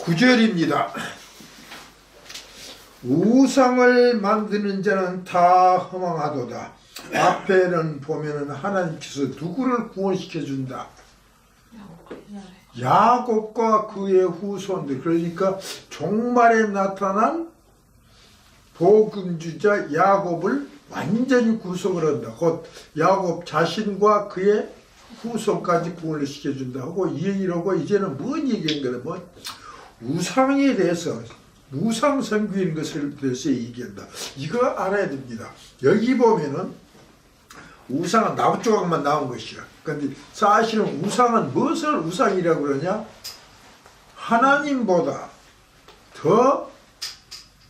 구절입니다. 우상을 만드는 자는 다 허망하도다. 앞에는 보면은 하나님께서 누구를 구원시켜 준다. 야곱과 그의 후손들, 그러니까 종말에 나타난 복음주자 야곱을 완전히 구속을 한다. 곧 야곱 자신과 그의 후손까지 구원을 시켜준다 하고, 이 얘기를 하고 이제는 뭔 얘기인 거냐, 뭐 우상에 대해서, 우상 선교인 것을 대해서 얘기한다. 이거 알아야 됩니다. 여기 보면은 우상은 나무 조각만 나온 것이야. 근데 사실은 우상은 무엇을 우상이라고 그러냐? 하나님보다 더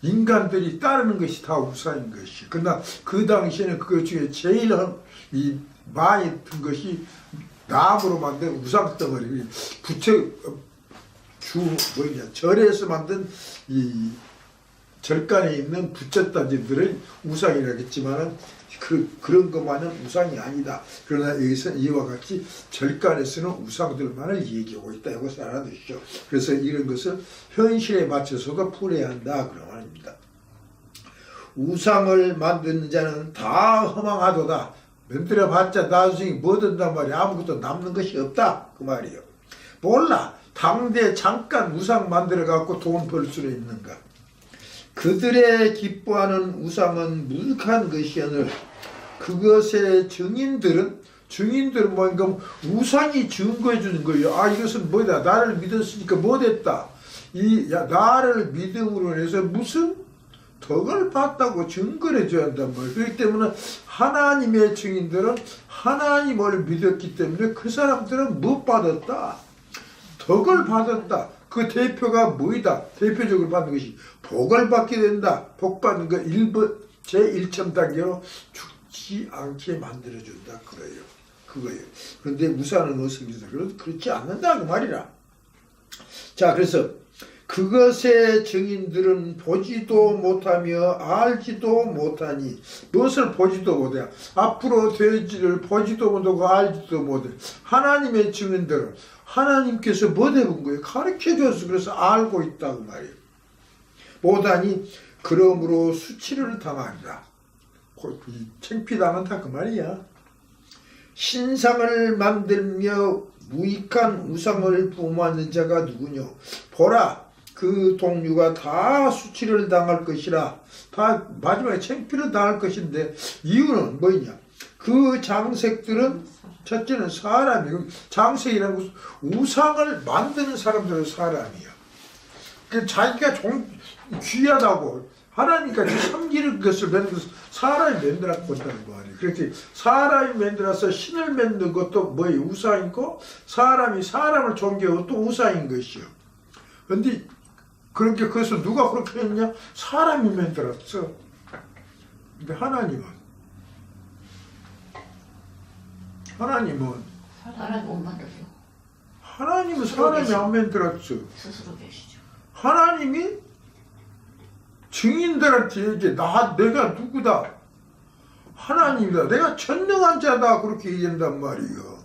인간들이 따르는 것이 다 우상인 것이. 그러나 그 당시에는 그것 중에 제일 많이 든 것이 나무로 만든 우상 덩어리, 절에서 만든 이 절간에 있는 부처단지들을 우상이라고 했지만은 그런 것만은 우상이 아니다. 그러나 여기서 이와 같이 절간에서는 우상들만을 얘기하고 있다. 이것을 알아두시죠. 그래서 이런 것을 현실에 맞춰서도 풀어야 한다. 그런 말입니다. 우상을 만드는 자는 다 허망하도다. 만들어봤자 나중에 뭐 된단 말이야. 아무것도 남는 것이 없다. 그 말이에요. 몰라. 당대 잠깐 우상 만들어갖고 돈 벌 수는 있는가. 그들의 기뻐하는 우상은 무익한 것이오늘 그것의 증인들은 뭔가 우상이 증거해 주는 거예요. 아, 이것은 뭐다. 나를 믿었으니까 뭐 됐다. 나를 믿음으로 해서 무슨 덕을 봤다고 증거를 해줘야 한단 말이에요. 그렇기 때문에 하나님의 증인들은 하나님을 믿었기 때문에 그 사람들은 못 받았다. 덕을 받았다. 그 대표가 뭐이다? 대표적으로 받는 것이 복을 받게 된다. 복 받는 거 제1점 단계로 죽지 않게 만들어준다. 그거예요. 그런데 우상은 어떻습니까? 그렇지 않는다. 그 말이라. 자, 그래서 그것의 증인들은 보지도 못하며 알지도 못하니, 무엇을 보지도 못해? 앞으로 될지를 보지도 못하고 알지도 못해. 하나님의 증인들은 하나님께서 뭐 해본 거예요? 가르쳐줘서 그래서 알고 있다고 말이에요. 못하니 그러므로 수치를 당한다. 창피당한다 그 말이야. 신상을 만들며 무익한 우상을 부모하는 자가 누구냐? 보라, 그 동류가 다 수치를 당할 것이라. 다 마지막에 창피를 당할 것인데, 이유는 뭐냐? 그 장색들은 첫째는 사람이고, 장색이라는 것은 우상을 만드는 사람들은 사람이야. 자기가 귀하다고 하나님까지 섬기는 것을 만든 것을 사람이 만들어 본다는 거 아니에요. 그렇게 사람이 만들어서 신을 만든 것도 뭐예요? 우상이고, 사람이 사람을 존경하고 또 우상인 것이요. 그런데 그렇게 그것을 누가 그렇게 했냐? 사람이 만들었어. 근데 하나님은 사람이 못 만들어요. 하나님은 사람이 안 만들었어. 스스로 계시죠. 하나님이 증인들한테 얘기해. 내가 누구다? 하나님이다. 내가 전능한 자다. 그렇게 얘기한단 말이에요.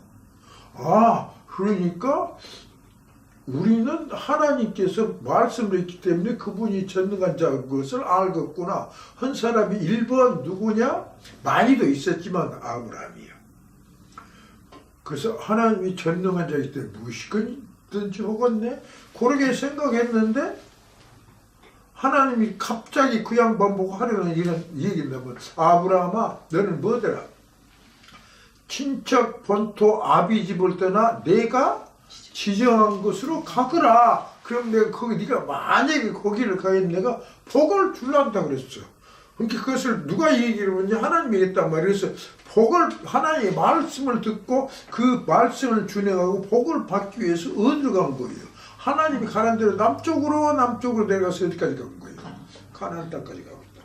아, 그러니까 우리는 하나님께서 말씀을 했기 때문에 그분이 전능한 자인 것을 알겠구나. 한 사람이 1번 누구냐? 많이도 있었지만 아브라함이야. 그래서 하나님이 전능한 자이기 때문에 무엇이든지 하겠네? 그렇게 생각했는데 하나님이 갑자기 그 양반 보고 하려는 이런 얘기인다면, 아브라함아, 너는 뭐더라? 친척 본토 아비집을 떠나 내가 지정한 곳으로 가거라. 그럼 내가 네가 만약에 거기를 가면 내가 복을 줄란다 그랬어. 그러니까 그것을 누가 얘기를 했냐? 하나님이 했단 말이에요. 그래서 복을, 하나님의 말씀을 듣고 그 말씀을 준행하고 복을 받기 위해서 어디로 간 거예요? 하나님이 가는 대로 남쪽으로 내려가서 어디까지 간 거예요? 가나안 땅까지 가고 있다.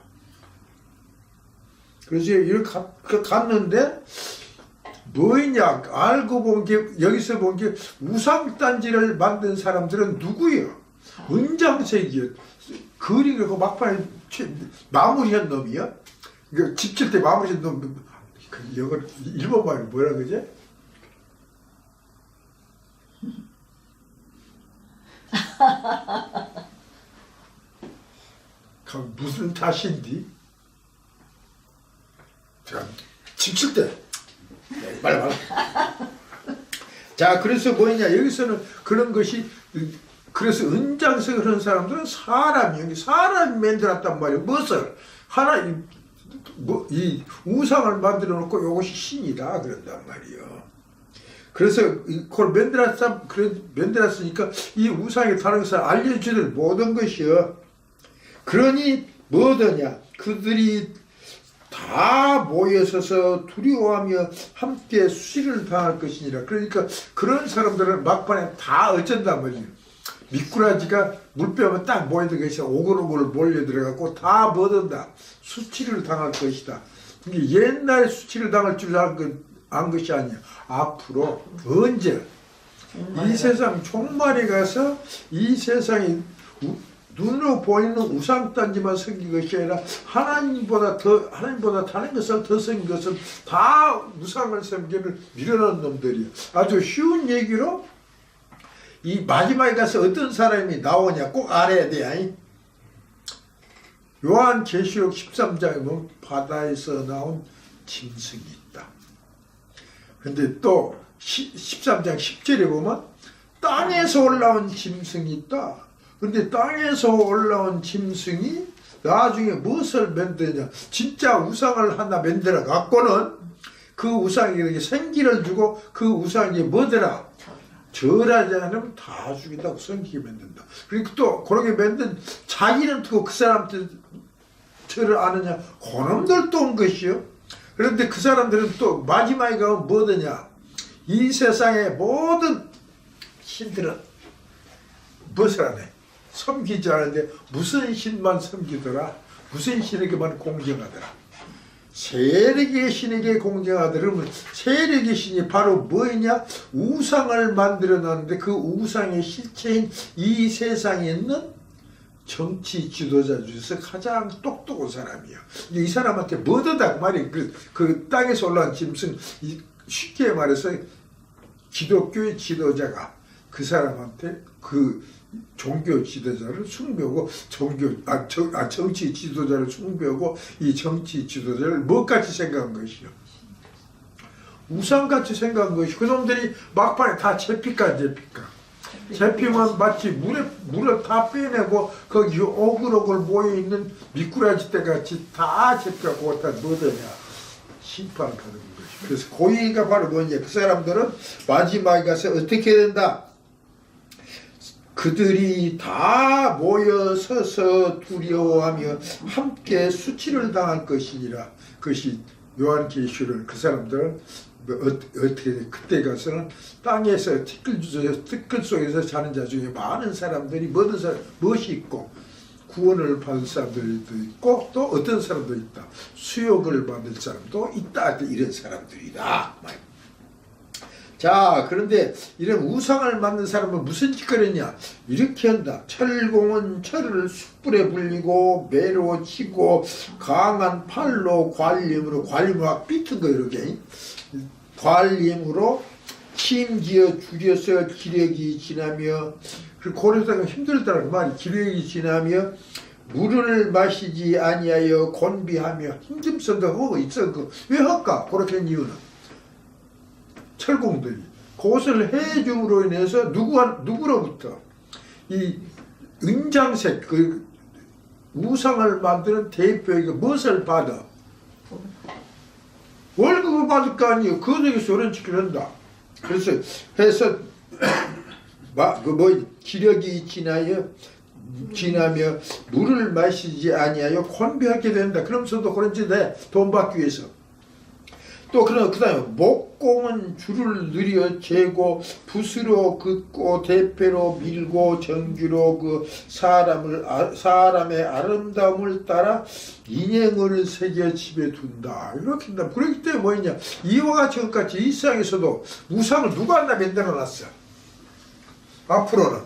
그래서 이렇게 갔는데 뭐냐? 알고 본 게, 여기서 본 게 우상단지를 만든 사람들은 누구예요? 은장색이요. 그리고 막판에 마무리한 놈이야? 집 질 때 마무리한 놈, 이걸 일본 말이 뭐라 그러지? 무슨 탓인디? 자, 침칠 때 빨리. 자, 그래서 뭐냐, 여기서는 그런 것이, 그래서 은장색을 하는 사람들은 사람이 만들었단 말이에요. 무엇을? 이 우상을 만들어 놓고 이것이 신이다 그런단 말이에요. 그래서 그걸 만들었으니까 이 우상이 다른 것을 알려주는 모든 것이요. 그러니 뭐더냐, 그들이 다 모여서서 두려워하며 함께 수치를 당할 것이니라. 그러니까 그런 사람들은 막판에 다 어쩐단 말이에요. 미꾸라지가 물병에 딱 모여든 것이 오글오글 몰려들어가고 다 뭐든다, 수치를 당할 것이다. 이게 옛날에 수치를 당할 줄 안 것이 아니야. 앞으로 언제 이 세상 종말에 가서 이 세상이 눈으로 보이는 우상단지만 섬긴 것이 아니라 하나님보다 다른 것을 더 섬긴 것은 다 우상을 섬기는 미련한 놈들이에요. 아주 쉬운 얘기로 이 마지막에 가서 어떤 사람이 나오냐 꼭 알아야 돼. 요한계시록 13장에 보면 바다에서 나온 짐승이 있다. 근데 또 13장 10절에 보면 땅에서 올라온 짐승이 있다. 근데 땅에서 올라온 짐승이 나중에 무엇을 만드냐, 진짜 우상을 하나 만들어 갖고는 그 우상에게 생기를 주고 그 우상이 뭐더라, 절하지 않으면 다 죽인다고 성기게 만든다. 그리고 또 그렇게 만든 자기는 또 그 사람한테 절을 아느냐, 그놈들 또 온 것이요. 그런데 그 사람들은 또 마지막에 가면 뭐더냐, 이 세상의 모든 신들은 무엇을 하네, 섬기지 않는데 무슨 신만 섬기더라, 무슨 신에게만 공경하더라, 세력의 신에게 공경하더라. 세력의 신이 바로 뭐냐, 우상을 만들어 놨는데 그 우상의 실체인 이 세상에 있는 정치 지도자 중에서 가장 똑똑한 사람이에요. 이 사람한테 뭐더다 그 말이, 그 땅에서 올라온 짐승, 쉽게 말해서 기독교의 지도자가 그 사람한테 그 종교 지도자를 숭배하고 정치 지도자를 숭배하고 이 정치 지도자를 뭐같이 생각한 것이요, 우상같이 생각한 것이. 그놈들이 막판에 다 잡힐까 잡히면 마치 물을 다 빼내고 거기 오글오글 모여있는 미꾸라지 떼같이 다 잡혀갖고 갖다 뭐더냐, 심판받는 것이. 그래서 고의가 바로 뭐냐, 그 사람들은 마지막에 가서 어떻게 된다, 그들이 다 모여서서 두려워하며 함께 수치를 당할 것이니라. 그것이 요한계시록. 그 사람들은 어떻게 돼? 그때 가서는 땅에서 티끌 속에서 자는 자 중에 많은 사람들이 무엇이 있고 구원을 받을 사람들도 있고 또 어떤 사람도 있다, 수욕을 받을 사람도 있다, 이런 사람들이다. 자, 그런데 이런 우상을 만든 사람은 무슨 짓을 했냐, 이렇게 한다. 철공은 철을 숯불에 불리고 매로 치고 강한 팔로 관림으로 막 삐튼 거, 이렇게 관림으로 침지어 줄여서 기력이 지나며, 그리고 고려다가 힘들다는 말이, 기력이 지나며 물을 마시지 아니하여 곤비하며, 힘듦선도 하고 있어. 왜 할까? 그렇게 한 이유는 철공들이 그것을 해줌으로 인해서 누구로부터 이 은장색, 그 우상을 만드는 대표에게 무엇을 받아? 월급을 받을 거 아니에요. 그들에게 소련 지키려 한다. 그래서 해서 기력이 지나며 물을 마시지 아니하여 곤비하게 된다. 그러면서도 그런지 돈 받기 위해서. 또 그 다음에 목공은 줄을 느려 재고 붓으로 긋고 대패로 밀고 정규로 그 사람의 아름다움을 따라 인형을 새겨 집에 둔다. 이렇게 한다. 그렇기 때문에 뭐냐, 이와 같이 이 세상에서도 우상을 누가 하나 만들어 놨어. 앞으로는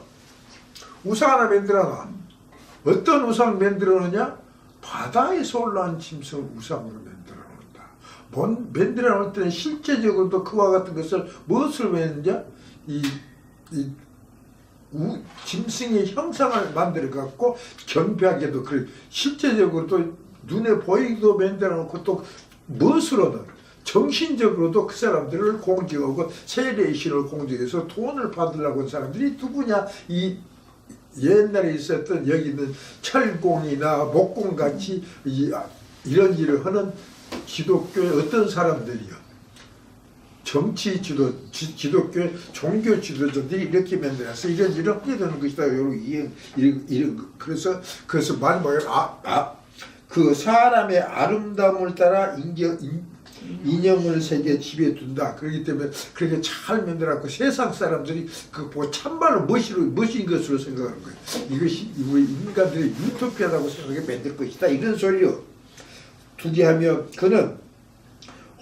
우상 하나 만들어 놔. 어떤 우상 만들어 놓냐? 바다에서 올라온 짐승을 우상으로 만들어. 만들어 놓을 때는 실제적으로도 그와 같은 것을 무엇을 했느냐? 이 짐승의 형상을 만들어 갖고 경비하게도 그래 실제적으로 또 눈에 보이기도 만들어 놓고 또 멋으로는 정신적으로도 그 사람들을 공격하고 세례의 신을 공격해서 돈을 받으려고 한 사람들이 누구냐? 이 옛날에 있었던 여기 있는 철공이나 목공같이 이런 일을 하는 기독교의 어떤 사람들이요. 정치 지도, 기독교의 종교 지도자들이 이렇게 만들어서 이런 일을 하게 되는 것이다. 그래서 많이 뭐예요? 그 사람의 아름다움을 따라 인형을 새겨 집에 둔다. 그렇기 때문에 그렇게 잘 만들어갖고 세상 사람들이 그 참말로 멋진 것으로 생각하는 거예요. 이것이 우리 인간들의 유토피아라고 생각하게 만들 것이다. 이런 소리요. 두개 하며 그는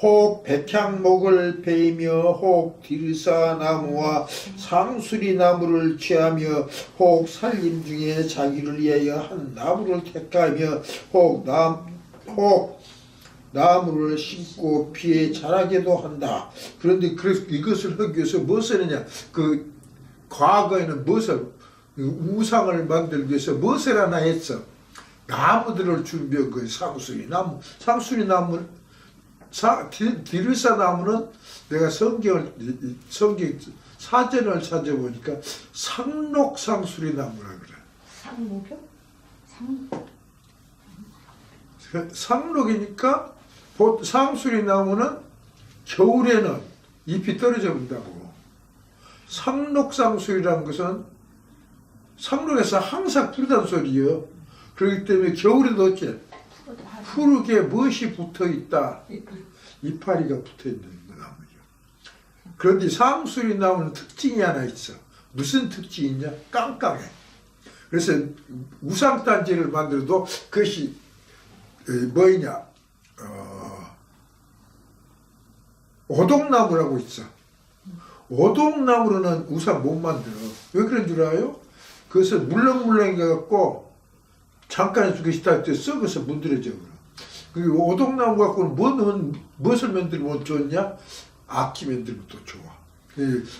혹 백향목을 베이며 혹 디르사나무와 상수리나무를 취하며 혹 산림 중에 자기를 위하여 한 나무를 택하며 혹 나무를 심고 피에 자라게도 한다. 그런데 이것을 하기 위해서 무엇을 하냐? 그 과거에는 무엇을 우상을 만들기 위해서 무엇을 하나 했어? 나무들을 준비한 거예요. 상수리나무. 디르사나무는 내가 성경 사전을 찾아보니까 상록상수리나무라 그래. 상목요? 상록이니까 상수리나무는 겨울에는 잎이 떨어져 본다고. 상록상수리라는 것은 상록에서 항상 푸르다는 소리예요. 그렇기 때문에 겨울에도 어째 푸르게 무엇이 붙어 있다. 이파리가 붙어 있는 나무죠. 그런데 상수리 나무는 특징이 하나 있어. 무슨 특징이 있냐? 깡깡해. 그래서 우상단지를 만들어도 그것이 뭐냐? 오동나무라고 있어. 오동나무로는 우상 못 만들어. 왜 그런 줄 알아요? 그것은 물렁물렁해갖고 잠깐에 죽이 다 썩어서 문드러져. 그리고 오동나무 갖고는 무엇을 만들면 좋냐? 악기 만들면 또 좋아.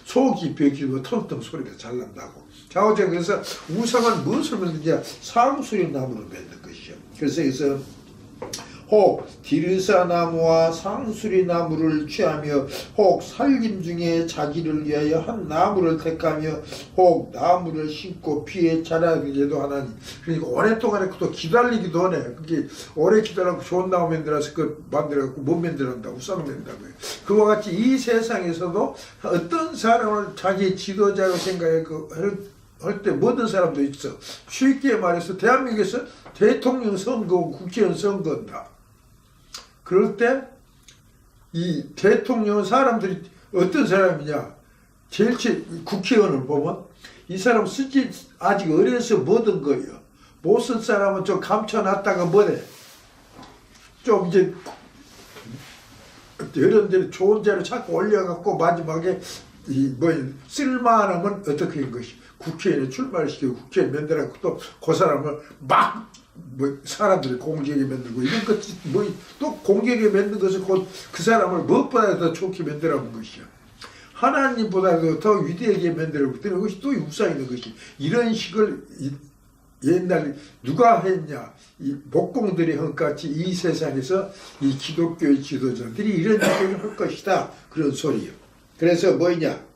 속이 베기고 텅텅 소리가 잘 난다고. 자, 어제 그래서 우상은 무엇을 만드냐? 상수리 나무를 만든 것이요. 그래서 여기서 혹 디르사나무와 상수리나무를 취하며 혹 산림 중에 자기를 위하여 한 나무를 택하며 혹 나무를 심고 피에 자라기도 하나니. 그러니까 오랫동안에 또 기다리기도 하네. 그게 오래 기다리고 좋은 나무 만들어서 만들어갖고 못 만들었다. 우상을 만든다고요. 그와 같이 이 세상에서도 어떤 사람을 자기 지도자로 생각해 할 때 모든 사람도 있어. 쉽게 말해서 대한민국에서 대통령 선거고 국회의원 선거한다. 그럴 때 이 대통령 사람들이 어떤 사람이냐? 제일 국회의원을 보면 이 사람 아직 어려서 못한 거예요. 못 쓴 사람은 좀 감춰놨다가 뭐래? 좀 이제 여러분들이 좋은 자료 자꾸 올려갖고 마지막에 쓸만하면 어떻게 한 것이? 국회의원에 출마를 시키고 국회의원 만들어갖고 또 그 사람을 막 사람들이 공격에 만들고 이런 것 또 공격에 만든 것을 그 사람을 무엇보다 더 좋게 만들어본 것이야. 하나님보다도 더 위대하게 만들어봤더니 그것이 또 우상이 있는 것이. 이런 식을 옛날 누가 했냐? 이 목공들이 한 같이 이 세상에서 이 기독교의 지도자들이 이런 일을 할 것이다. 그런 소리예요. 그래서 뭐냐?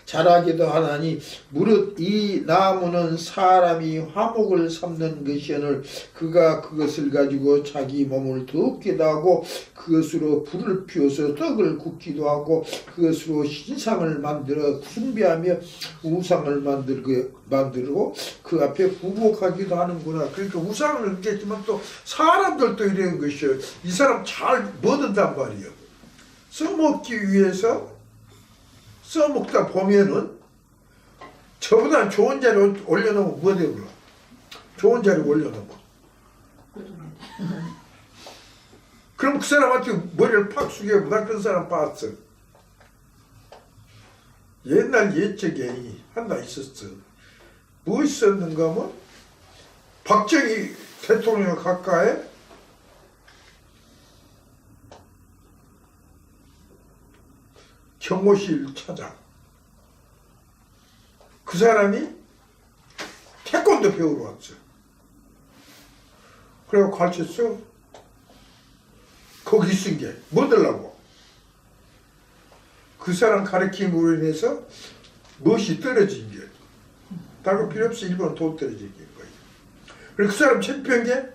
자라기도 하나니 무릇 이 나무는 사람이 화목을 삼는 것이오늘 그가 그것을 가지고 자기 몸을 덥기도 하고 그것으로 불을 피워서 떡을 굽기도 하고 그것으로 신상을 만들어 숭배하며 우상을 만들고 그 앞에 굴복하기도 하는구나. 그러니까 우상을 했겠지만 또 사람들도 이런 것이요. 이 사람 잘 뭐든단 말이에요. 써먹기 위해서 써먹다 보면은 저보다 좋은 자리 올려놓으면 뭐 되고요? 좋은 자리 올려놓으면. 그럼 그 사람한테 머리를 팍 숙여보고 나 그런 사람 봤어. 옛날 옛적에 하나 있었어. 뭐 있었는가 하면 박정희 대통령 가까이 경호실 차장. 그 사람이 태권도 배우러 왔어. 그래서 가르쳤어. 거기 있은 게 뭐더라고. 그 사람 가르침으로 인해서 멋이 떨어진 게. 다른 필요 없이 일본 돈 떨어진 게 거예요. 그리고 그 사람 챔피언 게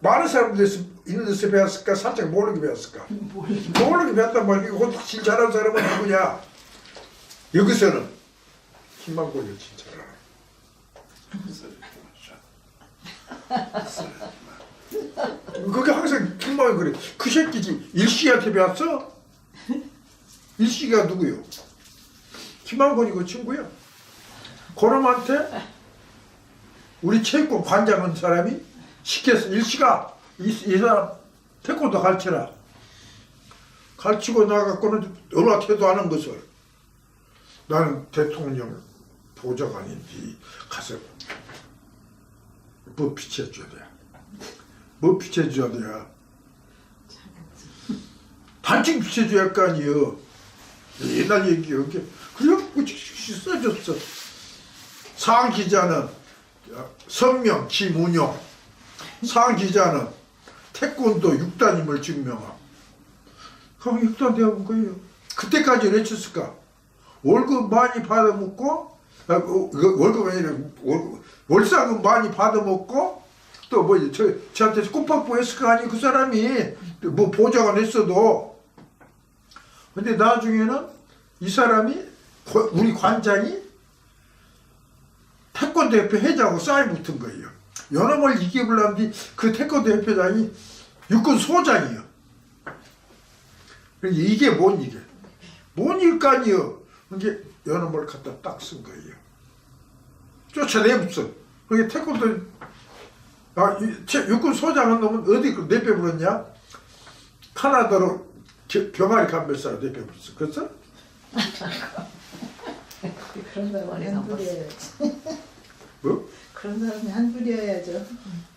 많은 사람들이 있는 데서 배웠을까? 살짝 모르게 배웠을까? 모르게 배웠단 말이야. 이거 제일 잘하는 사람은 누구냐? 여기서는 김만곤이 제일 잘하는. 그게 항상 김만곤이 그래. 그 새끼지 일식이한테 배웠어? 일식이가 누구요? 김만곤이 그 친구야. 그놈한테 우리 체육관 관장한 사람이 시켰어. 일식아, 이 사람 태권도 가르쳐라. 가르치고 나가고는 연락해도 하는 것을 나는 대통령 보좌관인지 가서 뭐 비춰줘야 돼. 뭐 비춰줘야 돼. 단층 비춰줘야 할 거 아니에요. 옛날 얘기요. 그래갖고 써줬어. 상 기자는 성명 김운용, 상 기자는 태권도 6단임을 증명하고. 그럼 6단 되어본 거예요. 그때까지 외쳤을까? 월급 많이 받아먹고, 월급 아니라 월상금 많이 받아먹고, 또 뭐 저한테 꽃박보 했을 거 아니에요. 그 사람이 뭐 보좌관 했어도. 근데 나중에는 이 사람이 우리 관장이 태권도 협회 회장하고 싸이 붙은 거예요. 연합을 이겨보려는데 그 태권도 협회장이 육군 소장이요. 이게 뭔 일이야? 뭔 일거 아니요. 이게 연합을 갖다 딱 쓴 거예요. 쫓아내붙어. 그게 태권도 육군 소장한 놈은 어디 내빼버렸냐? 카나다로 병아리 감별사로 내빼버렸어. 그래서 그런 사람이 한둘이어야지. 뭐? 그런 사람이 한둘이어야죠.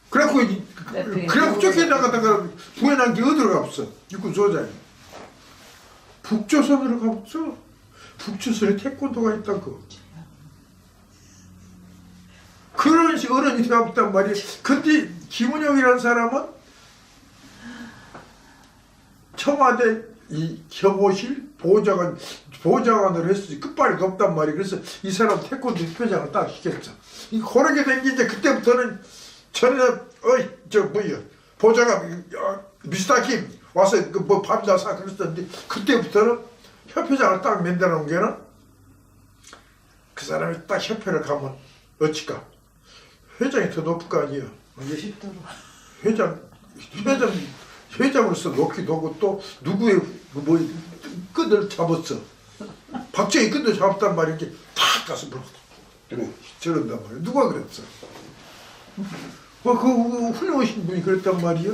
그래갖고 쫓겨나가다가 구해난 게 어디로 가봤어? 육군 소장이. 북조선으로 가봤어. 북조선에 태권도가 있다고. 그런 식으로 어른이 되었단 말이야. 근데 김은영이라는 사람은 청와대 이 경호실 보좌관으로 했으니 끝발이 높단 말이야. 그래서 이 사람 태권도 협회장을 딱 시켰죠. 이 그렇게 된 게 이제 그때부터는 전에 보좌관 미스터 김 와서 뭐 밥이나 사 그랬었는데 그때부터는 협회장을 딱 만들어 놓은 게는 그 사람이 딱 협회를 가면 어찌까 회장이 더 높을 거 아니에요. 회장으로서 높기도 하고 또 누구의 뭐 끈을 잡았어. 박정희 끈도 잡았단 말이야. 이렇게 탁 가서 뭐 저런단 말이야. 누가 그랬어? 그 훌륭하신 분이 그랬단 말이야.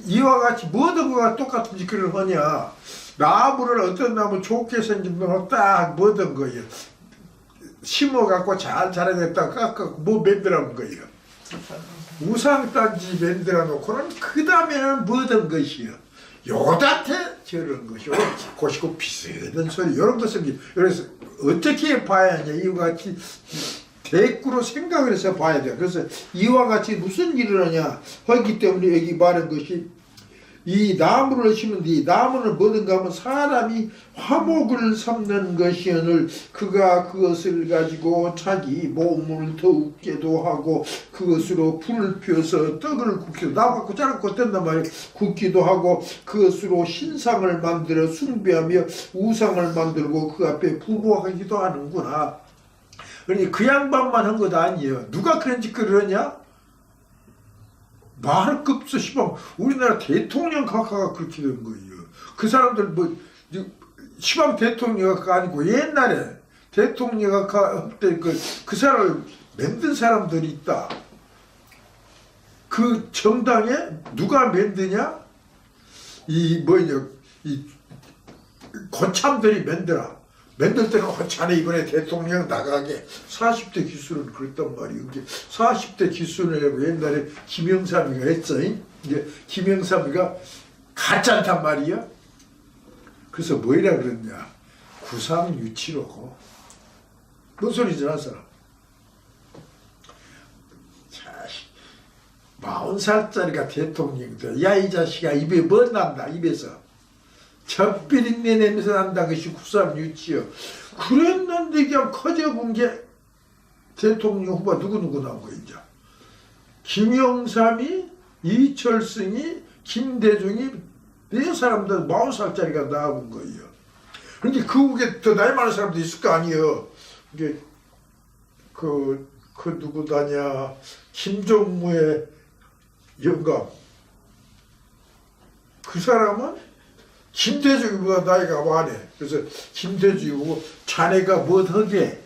이와 같이 모든 거가 똑같은 짓거리를 하냐. 나무를 어떤 나무 좋게 생긴 놈을 딱 모든 거예요. 심어갖고 잘 자라냈다 깎아갖고 뭐 만들어놓은 거예요. 우상단지 만들어 놓고는 그 다음에는 뭐든 것이요. 요다태 저런 것이요. 고시고 비슷한 소리 이런 것을 그래서 어떻게 봐야 하냐. 이와 같이 대꾸로 생각을 해서 봐야 돼. 그래서 이와 같이 무슨 일을 하냐 하기 때문에 여기 말한 것이 이 나무를 심은데 이 나무는 뭐든가 하면 사람이 화목을 삼는 것이오늘 그가 그것을 가지고 자기 몸을 더욱게도 하고 그것으로 불을 피워서 떡을 굽기도 나무 갖고 자르고 뗀단 말이에요. 굽기도 하고 그것으로 신상을 만들어 숭배하며 우상을 만들고 그 앞에 부부하기도 하는구나. 그러니 그 양반만 한 것도 아니에요. 누가 그런 짓거리를 하냐? 말을 급서 시방 우리나라 대통령 각하가 그렇게 된 거예요. 그 사람들 뭐 시방 대통령 각하 아니고 옛날에 대통령 각하 때 그 사람을 만든 사람들이 있다. 그 정당에 누가 만드냐? 이 고참들이 만들어. 만들 때는 자네 이번에 대통령 나가게 40대 기수는 그랬단 말이에요. 40대 기수는 옛날에 김영삼이가 했어. 이제 김영삼이가 가짜단 말이야. 그래서 뭐이라 그랬냐. 구상유치로 뭔 소리지 한 사람. 40살짜리가 대통령이다. 야 이 자식아 입에 뭐 난다 입에서. 젖비린내 냄새 난다. 그것이 국산 유치요. 그랬는데 그냥 커져본 게 대통령 후보 누구 나온 거야 이제. 김영삼이 이철승이 김대중이 네 사람들 40살짜리가 나온 거예요. 그러니까 그 후에 더 나이 많은 사람도 있을 거 아니에요. 이게 그 누구다냐 김종무의 영감 그 사람은 김대중보다 나이가 많네. 그래서 김대중이 보고 자네가 뭐하게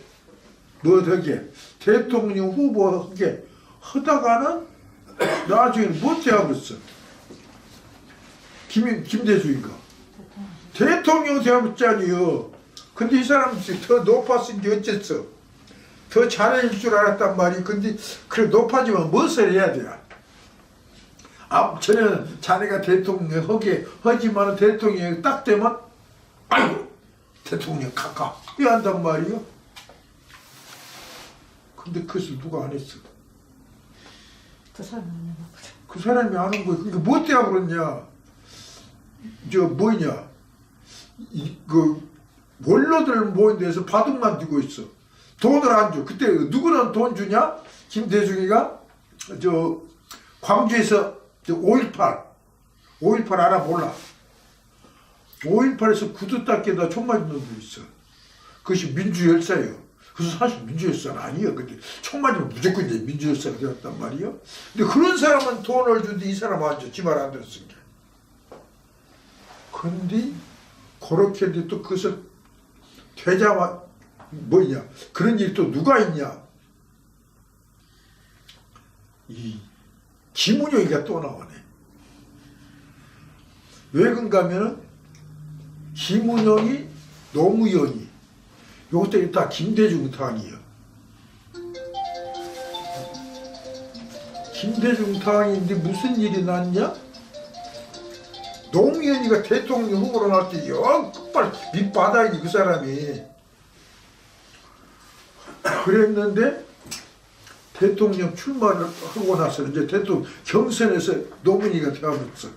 대통령 후보 하게 하다가는 나중에 못해버렸어. 김대중인가 대통령 되어봤잖아요. 근데 이 사람이 더 높았은 게 어쨌어. 더 잘해줄 줄 알았단 말이. 근데 그래 높아지면 무엇을 해야 돼? 전에는 자네가 대통령 하지만 대통령이 딱 되면 아이고 대통령 가까워야 한단 말이요. 근데 그것을 누가 안 했어? 그 사람이 안 해봐. 그 사람이 안 한 거야. 그러니까 뭐 때문에 그러냐? 저 뭐냐? 그 원로들 모인 데서 바둑만 두고 있어. 돈을 안 줘. 그때 누구는 돈 주냐? 김대중이가 저 광주에서 5.18 알아 몰라. 5.18에서 구두 닦기에다 총 맞은 놈도 있어. 그것이 민주열사예요. 그래서 사실 민주열사는 아니에요. 근데 총 맞으면 무조건 이제 민주열사가 되었단 말이에요. 근데 그런 사람은 돈을 주는데 이 사람은 안 줘. 지 말 안 들었으니까. 근데 그렇게 했는데 또 그것을 되자마 뭐냐 그런 일이 또 누가 있냐. 이 김은영이가 또 나오네. 왜 그런가 하면은 김은영이 노무현이 요것들이 다 김대중 당이에요. 김대중 당인데 무슨 일이 났냐? 노무현이가 대통령 후보로 나올 때 끝발 밑바닥이 그 사람이 그랬는데 대통령 출마를 하고 나서 이제 대통령 경선에서 노무현이가 되어버렸어.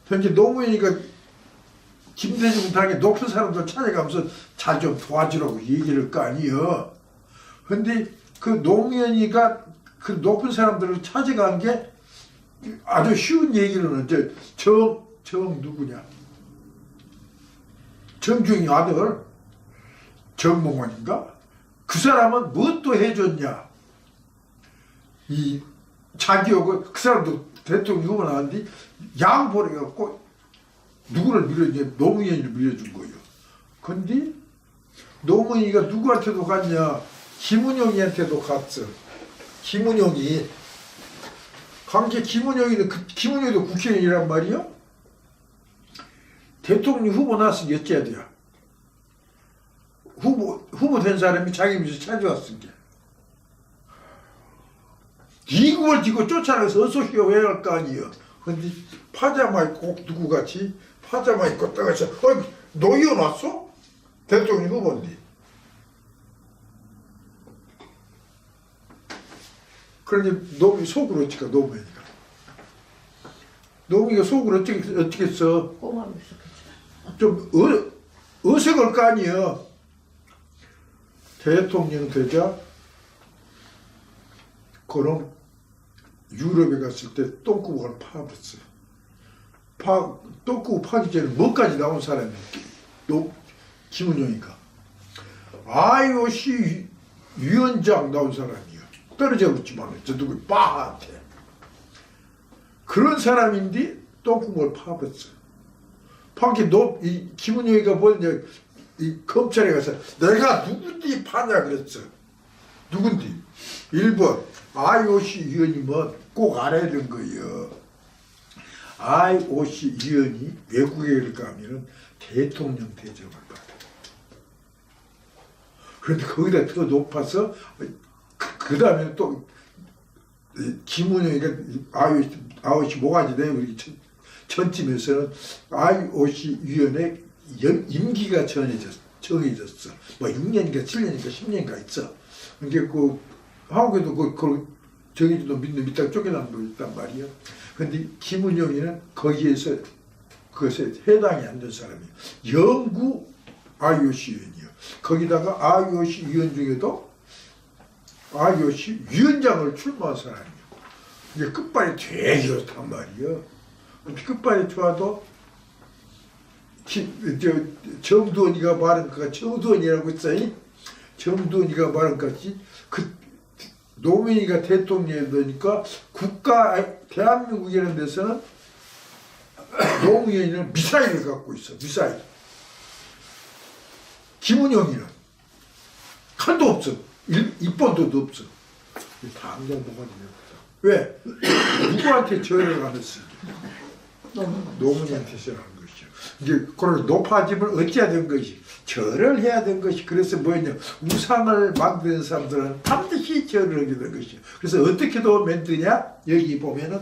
현재 노무현이가 김대중 당의 높은 사람들 찾아가면서 잘 좀 도와주라고 얘기를 할 거 아니에요. 근데 그 노무현이가 그 높은 사람들을 찾아간 게 아주 쉬운 얘기로는 이제 정 누구냐? 정중이 아들 정몽원인가? 그 사람은 무엇도 해줬냐? 이 자기하고 그 사람도 대통령 후보 나왔는데 양보를 해갖고 누구를 밀어주냐? 노무현이를 밀어준 거예요. 근데 노무현이가 누구한테도 갔냐? 김은영이한테도 갔어. 김은영이 관계 김은영이는 김은영이도 국회의원이란 말이요. 대통령 후보 나왔으니 어째야 돼요? 후보 된 사람이 자기 집에서 찾아왔은 게 이국을 지고 쫓아내서 어서오시오 왜 할 거 아니에요. 근데 파자마 입고 꼭 누구같이 파자마 입고 따가서 너 이혼 왔어? 대통령 후보인데. 그러니 놈이 속으로 어찌까 노무현이가. 노무현이가 속으로 어떻게 했어? 꽁하고 있었겠지. 좀 어색할 거 아니에요. 대통령 되자 그럼 유럽에 갔을 때 똥구멍을 파버렸어요. 똥구멍 파기 전에 뭐까지 나온 사람이 김은영이가 IOC 위원장 나온 사람이에요. 떨어져 붙지만 저 누구 빠한테 그런 사람인데 똥구멍을 파버렸어요. 파기 이 김은영이가 뭐냐 이 검찰에 가서 내가 누군지 파냐 그랬어. 누군지 1번 IOC 위원이면 꼭 알아야 되는 거예요. IOC 위원이 외국에 가면은 대통령 대접을 받아요. 그런데 거기다 더 높아서 그 다음에 또 김은영이가 IOC 뭐가지 돼 우리 전쯤에서는 IOC 위원회 임기가 정해졌어. 정해졌어. 뭐 6년인가 7년인가 10년인가 있어. 이게 그 한국에도 그 정해진 놈 믿는 밑에 쫓겨난 놈 있단 말이야. 근데 김은영이는 거기에서 그것에 해당이 안 된 사람이야. 영구 IOC 위원이야. 거기다가 IOC 위원 중에도 IOC 위원장을 출마한 사람이야. 이게 끝발이 되게 좋단 말이야. 끝발이 좋아도 정두원이가 말한 거가 정두원이라고 있어. 정두원이가 말한 것이 그 노무현이가 대통령이 되니까 대한민국 이런 데서는 노무현이는 미사일을 갖고 있어. 미사일. 김은영이는 칼도 없어. 입번도도 없어. 당장 뭐가 되냐. 왜? 누구한테 절을 안 했어? 노무현한테 절한 것이죠. 이제 그걸 높아지면 어찌해야 된 것이? 절을 해야 된 것이. 그래서 뭐냐? 우상을 만드는 사람들은 반드시 절을 하게 된 것이죠. 그래서 어떻게도 만드냐? 여기 보면은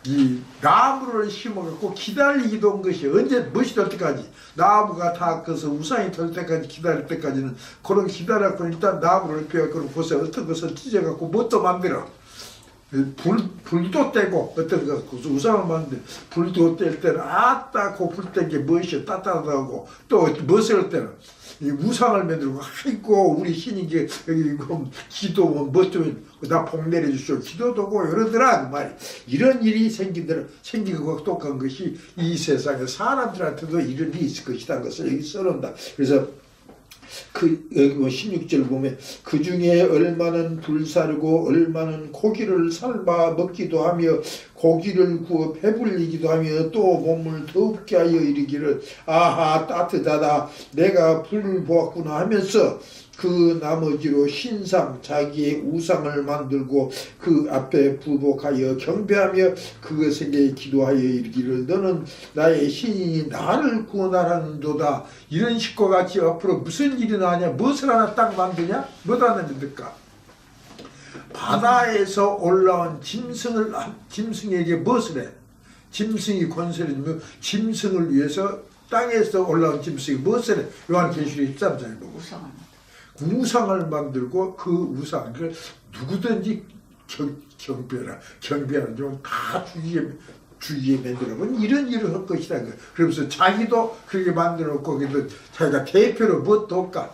이 나무를 심어갖고 기다리기도 한 것이 언제 멋이 될 때까지 나무가 다 커서 우상이 될 때까지 기다릴 때까지는 그런 기다려갖고 일단 나무를 펴갖고 보세요. 어떤 것을 찢어갖고 뭣도 만들어. 불도 떼고 어떤 거 우상을 만드는 불도 뗄 때는 아따 고불 뗀 게 무엇이 따뜻하고 또 무엇을 때는 이 우상을 만들고 아이고 우리 신이 게 여기 기도면 뭐좀나 복 내려주시오 기도도 하고 이러더라 그 말이. 이런 일이 생기고 똑똑한 것이 이 세상에 사람들한테도 이런 일이 있을 것이라는 것을 여기 써놓는다. 그래서 여기 16절 보면 그 중에 얼마는 불사르고 얼마는 고기를 삶아 먹기도 하며 고기를 구워 배불리기도 하며 또 몸을 더웁게 하여 이르기를 아하 따뜻하다 내가 불을 보았구나 하면서 그 나머지로 신상 자기의 우상을 만들고 그 앞에 부복하여 경배하며 그것에게 기도하여 이르기를 너는 나의 신이니 나를 구원하라는도다. 이런 식과 같이 앞으로 무슨 일이 나냐 무엇을 하나 딱 만드냐 뭐 하나 만들까? 바다에서 올라온 짐승에게 무엇을 해? 짐승이 권세를 주면 짐승을 위해서 땅에서 올라온 짐승이 무엇을 해? 요한계시록 13장에 보고 우상을 만들고 그 우상을 누구든지 경배하는 좀 다 주의에 만들어본 이런 일을 할 것이다. 그러면서 자기도 그렇게 만들어놓고 거기도 자기가 대표로 뭣도 없까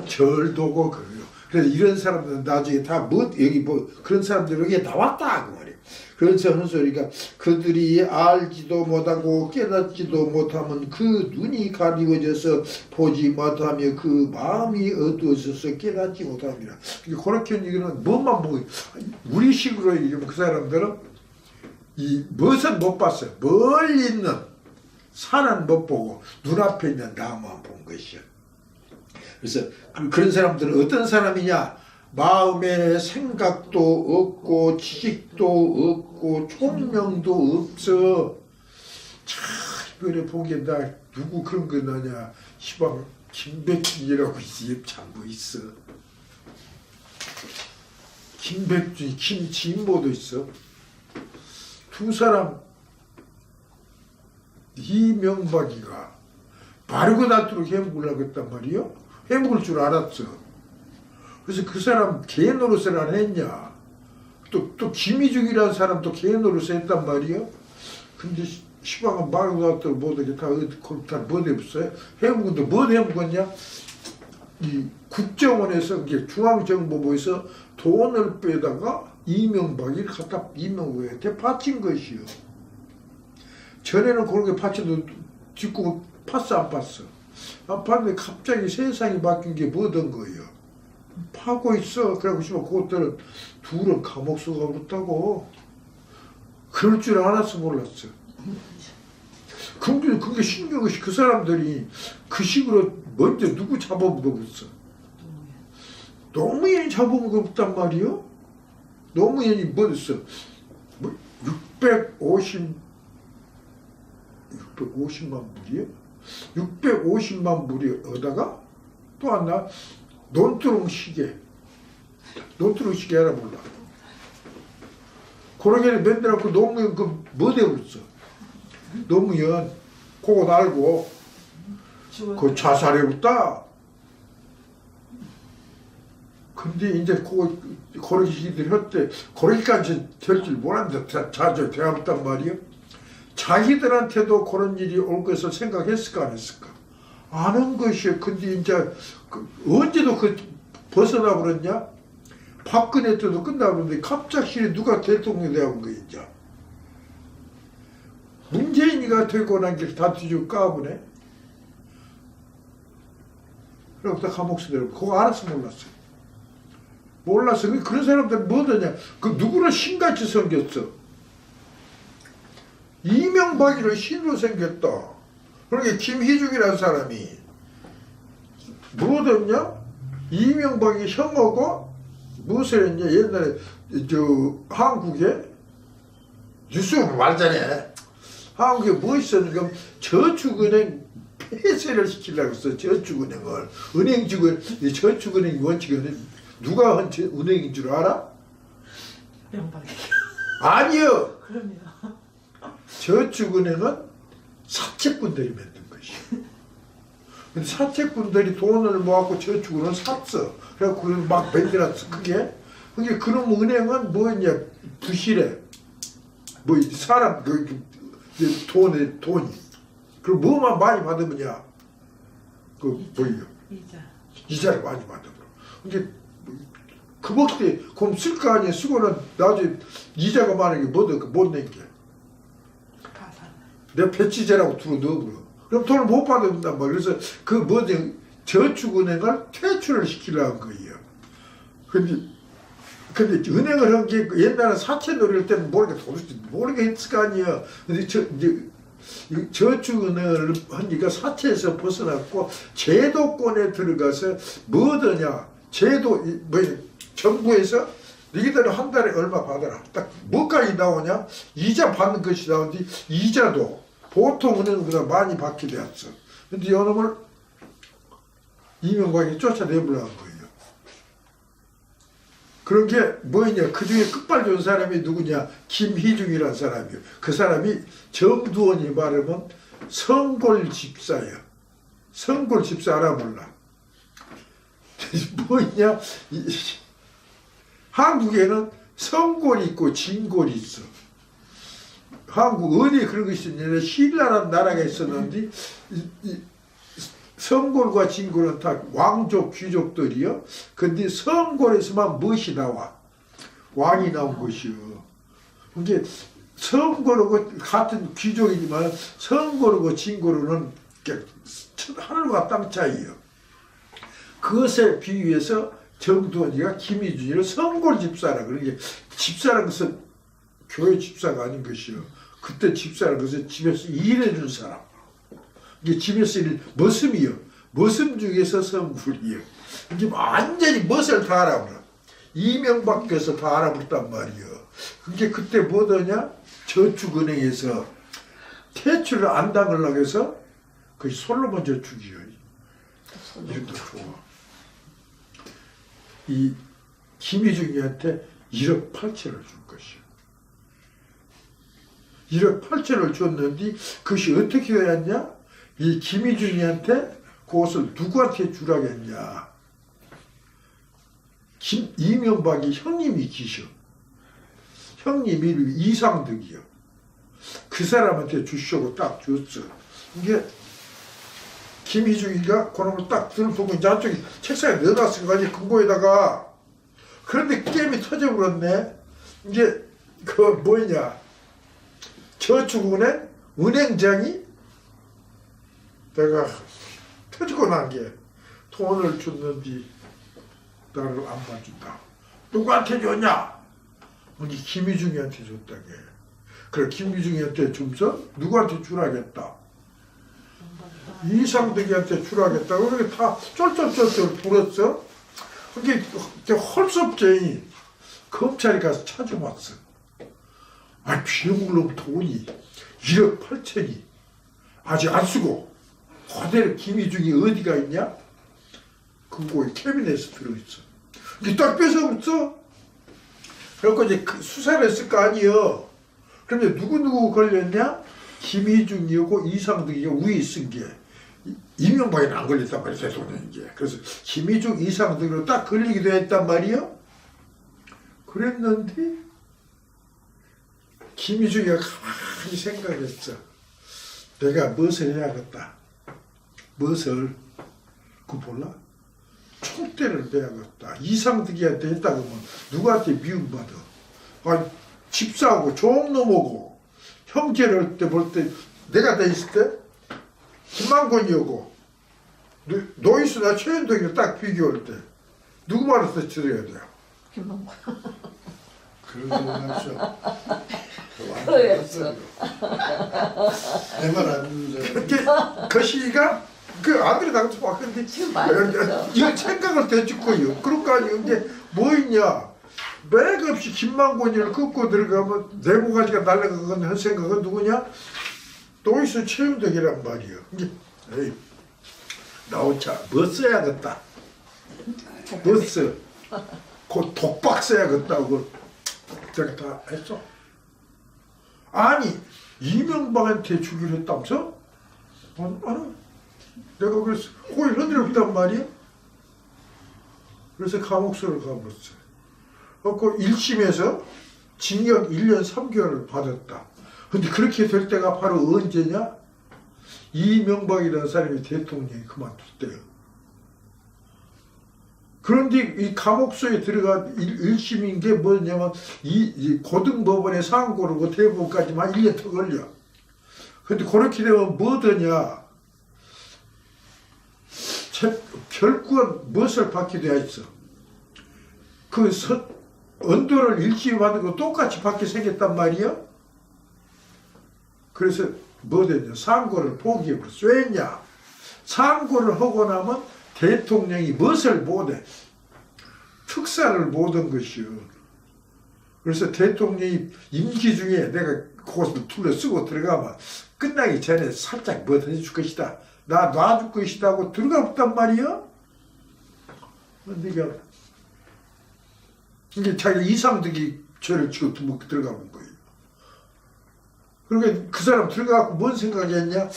절도고 그래요. 그래서 이런 사람들은 나중에 다 여기 그런 사람들이 여기에 나왔다 그 말이에요. 그래서 하는 소리가 그들이 알지도 못하고 깨닫지도 못하면 그 눈이 가리워져서 보지 못하며 그 마음이 어두워져서 깨닫지 못합니다. 그렇게 얘기는 뭐만 보고 우리 식으로 얘기하면 그 사람들은 이 무엇은 못 봤어요. 멀리 있는 산은 못 보고 눈앞에 있는 나무만 본 것이요. 그래서 그런 사람들은 어떤 사람이냐? 마음에 생각도 없고 지식도 없고 총명도 없어. 참 이번에 보기에 나 누구 그런 거 나냐? 시방 김백준이라고 참뭐 있어. 김백준, 김진모도 있어. 두 사람 이명박이가 바르고 낫도록 해먹으려고 했단 말이요. 해먹을 줄 알았어. 그래서 그 사람 개 노릇을 안 했냐. 또 김희중이라는 사람도 개 노릇을 했단 말이요. 근데 시방은 바르고 낫도록 못하게 다 못 해봤어요. 해먹은데 못 해먹었냐. 이 국정원에서 중앙정보부에서 돈을 빼다가 이명박이 갖다 이명박한테 바친 것이요. 전에는 그렇게 바쳐도 짓고 팠어 안 팠어? 안 팠는데 갑자기 세상이 바뀐 게 뭐던 거예요. 파고 있어. 그래갖고 그것들은 둘은 감옥 수가 그렇다고. 그럴 줄 알았어 몰랐어. 근데 그게 신경이 그 사람들이 그 식으로 먼저 누구 잡아먹고 있어. 노무현이 잡아먹고 없단 말이요. 노무현이 뭐였어? 650만 불이요? 650만 불이 얻다가 또 하나 논두렁 시계 알아 몰라. 그러게 맨날 노무현 뭐 되고 있어. 노무현 그거 알고 그 자살해봤다. 근데 이제 그러기들 했대. 그러기까지 될 줄 몰랐는데 자주 배웠단 말이요. 자기들한테도 그런 일이 올 것을 생각했을까 안 했을까? 아는 것이요. 근데 이제 언제도 벗어나 버렸냐? 박근혜 때도 끝나버렸는데 갑자기 누가 대통령이 되어온 거야 이제. 문재인이가 되고 난 길 다 뒤집어 까보네. 그래서 감옥 쓰더라고. 그거 알았어 몰랐어? 몰랐어. 그런 사람들은 뭐더냐? 그 누구를 신같이 생겼어. 이명박이를 신으로 생겼다. 그러니까 김희중이라는 사람이 뭐더냐? 이명박이 형하고 무엇을 했냐? 옛날에 한국에 뉴스 말잖아. 한국에 뭐 있었는가? 저축은행 폐쇄를 시키려고 했어. 저축은행을. 저축은행 원칙은 누가 한 은행인 줄 알아? 명박이. 아니요. 그럼요. 저축은행은 사채꾼들이 만든 것이요. 근데 사채꾼들이 돈을 모아갖고 저축은행을 샀어. 그래갖고 막 만들었어. 그게 그럼 은행은 뭐냐? 부실해. 뭐 사람 돈이. 그럼 뭐만 많이 받으면야? 이자를 많이 받아. 이게 그 먹때 그럼 쓸 거 아니야. 쓰고는 나중에 이자가 많은 게 못 낸게. 내 배치제라고 들어 넣어버려. 그럼 돈을 못 받는단 말이야. 그래서 저축은행을 퇴출을 시키려는 거예요. 근데 은행을 한 게 옛날에 사채 노릴 때는 모르겠을 거 아니에요. 근데 저축은행을 하니까 사채에서 벗어났고 제도권에 들어가서 뭐더냐? 정부에서 너희들은 한 달에 얼마 받아라. 딱 뭐까지 나오냐? 이자 받는 것이 나오는데 이자도 보통 은행보다 많이 받게 되었어. 근데 이놈을 이명박이 쫓아내버려는 거예요. 그런 게 뭐냐? 그 중에 끝발 좋은 사람이 누구냐? 김희중이라는 사람이요. 그 사람이 정두원이 말하면 성골집사예요. 성골집사 알아 몰라? 뭐냐? 한국에는 성골이 있고 진골이 있어. 한국 어디에 그런 것이 있냐면 신라라는 나라가 있었는데 성골과 진골은 다 왕족 귀족들이요. 근데 성골에서만 무엇이 나와? 왕이 나온 것이요. 이게 성골하고 같은 귀족이지만 성골하고 진골은 하늘과 땅 차이요. 그것에 비유해서 정두원이가 김희준이를 성골 집사라. 그러게 집사라는 것은 교회 집사가 아닌 것이요. 그때 집사라는 것은 집에서 일해준 사람. 이게 집에서 머슴이요. 머슴 중에서 성골이요. 이게 완전히 멋을 다 알아버려. 이명박께서 다 알아버렸단 말이요. 그게 그때 뭐더냐? 저축은행에서 퇴출을 안 당하려고 해서 그 솔로몬 저축이요. 이름도 좋아. 이 김희중이한테 1억 8천을 줄 것이요. 1억 8천을 줬는데 그것이 어떻게 되었냐? 이 김희중이한테 그것을 누구한테 주라겠냐? 이명박이 형님이 계셔. 형님이 이상득이요. 그 사람한테 주시고 딱 줬어. 이게 김희중이가 그놈을 딱 들보고 이제 한쪽에 책상에 넣어놨어 가지고 금고에다가. 그런데 게임이 터져버렸네. 이제 뭐냐? 저축은행 은행장이 내가 터지고 난 게 돈을 줬는데 나를 안 봐준다. 누구한테 줬냐? 우리 김희중이한테 줬다게. 그래 김희중이한테 주면서 누구한테 주라겠다. 이상득이한테 주라겠다. 그렇게 다 쫄쫄쫄쫄 불었어. 그게 헐섭쟁이 검찰이 가서 찾아봤어. 아 비용으로 돈이 1억 8천이 아직 안 쓰고 그대로 김희중이 어디가 있냐? 금고에 캐비넷에 들어있어. 이게 딱 뺏어먹었어. 그래갖고 이제 수사를 했을 거 아니에요. 그런데 누구 걸렸냐? 김희중이고 이상득이가 위에 쓴 게 이명박에는 안 걸렸단 말이야, 대통령이 이제. 그래서 김희중 이상 등으로 딱 걸리기도 했단 말이요. 그랬는데 김희중이가 가만히 생각했어. 내가 무엇을 해야겠다. 무엇을, 그거 몰라? 총대를 빼야겠다. 이상득이한테 했다고 하면 누구한테 미움받아. 아니, 집사하고 종놈하고 형제를 볼 때 내가 돼 있을 때 김만권이하고 노이스나 최현덕이를 딱 비교할 때 누구 말을 더 들어야 돼요? 김만권. 그런 거 없어. 그랬어. 내말 안 듣는 그렇게 거시기가 그 아들이 나가서 왔는데 지금 말했어. 이거 생각을 대주고요. 그런 거 아니에요. 이게 뭐 있냐? 맥 없이 김만권이를 긋고 들어가면 네모가지가 날아가는 한 생각은 누구냐? 노이스 최윤덕이란 말이에요. 이제 에이, 나오자 뭐 써야겠다. 뭐 써? 그 독박 써야겠다고 제가 다 했어. 아니 이명박한테 주기로 했다면서? 아니 내가 그래서 고개 흔들었단 말이야. 그래서 감옥소를 가버렸어. 그 1심에서 징역 1년 3개월을 받았다. 근데 그렇게 될 때가 바로 언제냐? 이명박이라는 사람이 대통령이 그만둘 때요. 그런데 이 감옥소에 들어가 1심인 게 뭐냐면 이 고등법원의 상고르고 대법원까지만 1년 더 걸려. 근데 그렇게 되면 뭐더냐? 결국은 무엇을 받게 되어 있어? 그 언도를 일찍 받은 거 똑같이 받게 생겼단 말이야? 그래서 뭐 됐냐? 상고를 포기해버렸어. 왜냐? 상고를 하고 나면 대통령이 무엇을 못해? 특사를 못한 것이요. 그래서 대통령이 임기 중에 내가 그것을 둘러 쓰고 들어가면 끝나기 전에 살짝 뭐 해줄 것이다. 나 놔줄 것이다 하고 들어가 봤단 말이야? 근데 이게 자기 이상득이 죄를 지고 들어가 본 거예요. 그러니까 그 사람 들어가고 뭔 생각이 했냐?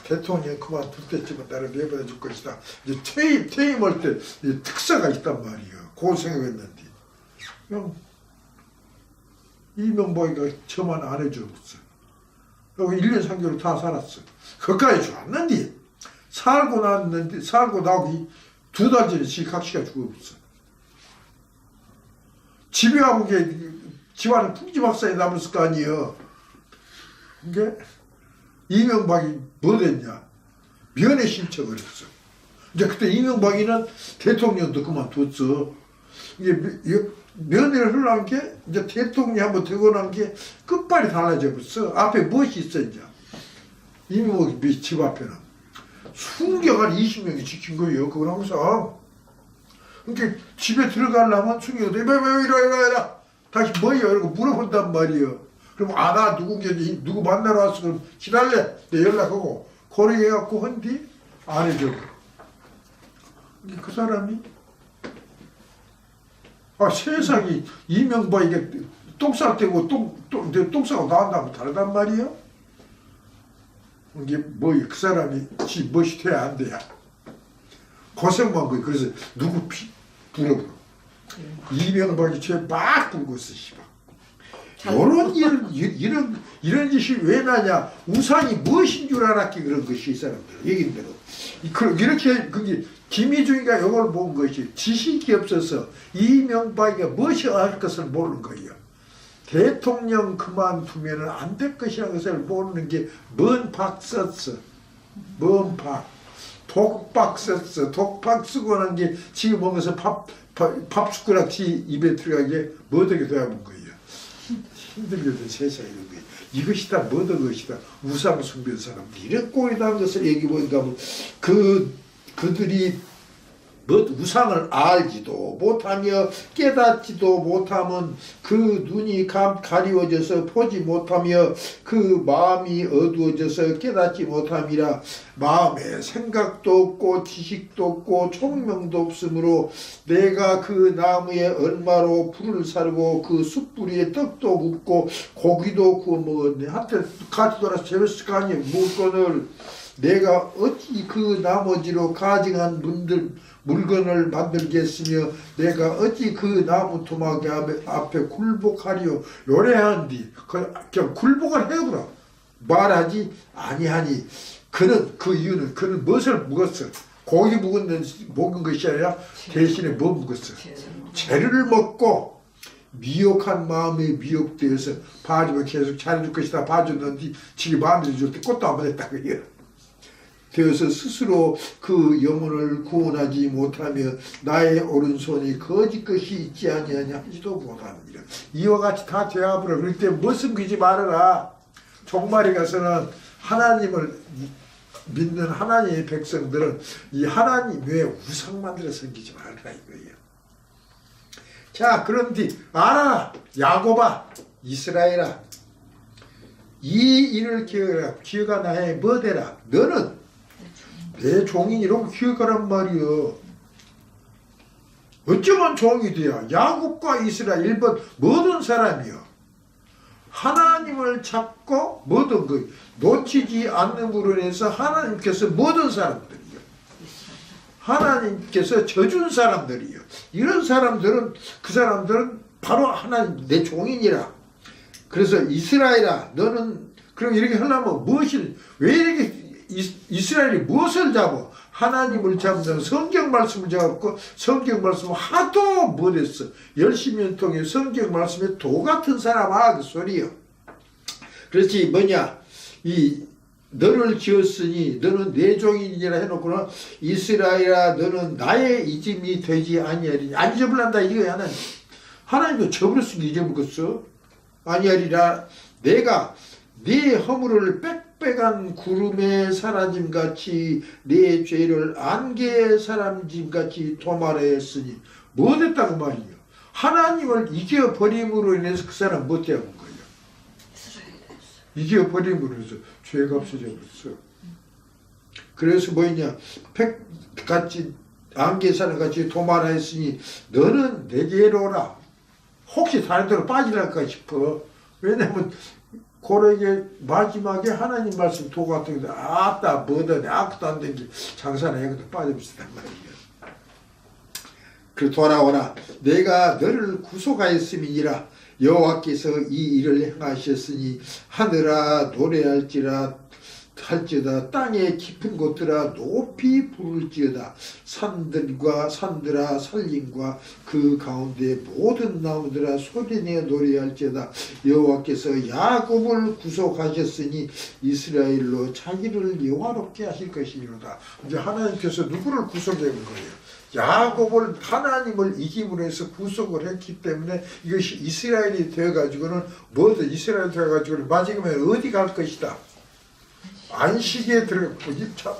대통령 그만둘 때쯤은 나를 내버려 줄 것이다. 이제 퇴임할 때 특사가 있단 말이에요. 그걸 생각했는데 그냥 이명박이가 저만 안 해줬어. 여기 1년 3개월 다 살았어. 거기까지 좋았는데 살고 나오기 2달 전에 각시가 죽었어. 집에 가본 게 집안에 풍지박산이 남았을 거 아니에요. 이게 이명박이 뭐 됐냐? 면회 신청을 했어. 이제 그때 이명박이는 대통령도 그만뒀어. 이게 면회를 하려는 게 이제 대통령이 한번 되고 난 게 끝발이 달라져 버렸어. 앞에 무엇이 있어 이제? 이명박이 집 앞에는 순경을 20명이 지킨 거예요. 그건 항상. 그러니까 집에 들어가려면 순경이 왜 이러이라 다시 뭐예요? 이러고 물어본단 말이에요. 그럼 나 누구 만나러 왔어? 그럼 기다려. 내 연락하고 거래해갖고 한뒤 안 해줘. 그 사람이 세상이 이명박이게 똥 쌀 때고 똥 싸고 나온다고 다르단 말이에요. 이게 그 사람이 멋이 돼야 안 돼야. 고생만 거예요. 그래서 누구 불어버려. 이명박이 죄 막 불고 있어, 씨발. 이런 짓이 왜 나냐? 우상이 무엇인 줄 알았기 그런 것이 이 사람들 얘기인 대로. 이렇게 김희중이가 이걸 본 것이 지식이 없어서 이명박이가 무엇이 할 것을 모르는 거예요. 대통령 그만두면 안 될 것이라는 것을 모르는 게 뭔 박 썼어. 뭔 박. 독박 썼어. 독박 쓰고 난 게 지금 먹어서 밥 숟가락치 입에 들어가게 뭐되게 돼야만 거예요. 힘들게 세상에 이런 거예요. 이것이 다 뭐든 것이다. 우상 숭배 사람들이 이런 꼴이라는 것을 얘기해보니까 그들이 우상을 알지도 못하며 깨닫지도 못하면 그 눈이 가리워져서 보지 못하며 그 마음이 어두워져서 깨닫지 못함이라. 마음에 생각도 없고 지식도 없고 총명도 없으므로 내가 그 나무에 얼마로 불을 사르고 그 숯불위에 떡도 굽고 고기도 구워 먹었네. 한때 같이 돌아서 재웠을 거 아니에요. 물건을 내가 어찌 그 나머지로 가증한 물건을 만들겠으며 내가 어찌 그 나무 토막이 앞에 굴복하리요. 요래한뒤 그냥 굴복을 해버려. 말하지 아니하니 그는 그 이유는 그는 무엇을 묵었어? 고기 먹은 것이 아니라 대신에 뭐 묵었어? 죄를 먹고 미혹한 마음에 미혹되어서 봐주면 계속 잘해줄 것이다. 봐줬는데 지가 마음에 줄 때 꽃도 안 보냈다 그래요. 되어서 스스로 그 영혼을 구원하지 못하며 나의 오른손이 거짓 것이 있지 아니하냐 하지도 못하느니라. 이와 같이 다 되어버려. 그럴 때 뭐 숨기지 말아라. 종말에 가서는 하나님을 믿는 하나님의 백성들은 이 하나님 외에 우상 만들어 섬기지 말라 이거예요. 자, 그런데 알아라. 야곱아, 이스라엘아, 이 일을 기억하라. 기어가 나의 뭐되라. 너는 내 종이라고 기억하란 말이여. 어쩌면 종이 돼야 야곱과 이스라엘 일본 모든 사람이여. 하나님을 찾고 모든 것 놓치지 않는으로 인해서 하나님께서 모든 사람들이요. 하나님께서 져준 사람들이요. 이런 사람들은 그 사람들은 바로 하나님 내 종이니라. 그래서 이스라엘아 너는 그럼 이렇게 하려면 왜 이렇게 이스라엘이 무엇을 잡아? 하나님을 잡는 성경 말씀을 잡고 성경 말씀을 하도 못했어. 열심히 통해 성경 말씀에 도 같은 사람아 그 소리요. 그렇지 뭐냐 이 너를 지었으니 너는 내 종이니라 해놓고는 이스라엘아 너는 나의 이짐이 되지 아니하리니. 안 잊어버린다 이거야. 하나님도 저버렸으니 잊어먹었어. 아니하리라. 내가 네 허물을 빽빽한 구름에 사라짐같이 네 죄를 안개에 사라짐같이 도말하였으니 뭐 됐다고 말이요. 하나님을 이겨버림으로 인해서 그 사람 못 되어본 거예요. 이겨버림으로 인해서 죄가 없어져 버렸어. 그래서 뭐냐 빽같이 안개에 사라짐같이 도말하였으니 너는 내게로 오라. 혹시 다른 데로 빠지랄까 싶어. 왜냐면 고래게 마지막에 하나님 말씀 도 같은 게 아따 뭐더니 아무것도 안 된 게 장사나 해도 빠져버렸단 말이야. 그 돌아오라. 내가 너를 구속하였음이니라. 여호와께서 이 일을 행하셨으니 하늘아 노래할지다 땅의 깊은 곳들아 높이 부를지어다. 산들아 산림과 그 가운데 모든 나무들아 소리내어 노래할지어다. 여호와께서 야곱을 구속하셨으니 이스라엘로 자기를 영화롭게 하실 것이니로다. 이제 하나님께서 누구를 구속해 온 거예요? 야곱을 하나님을 이김으로 해서 구속을 했기 때문에 이것이 이스라엘이 되어가지고는 뭐든 이스라엘이 되어가지고는 마지막에 어디 갈 것이다. 안식에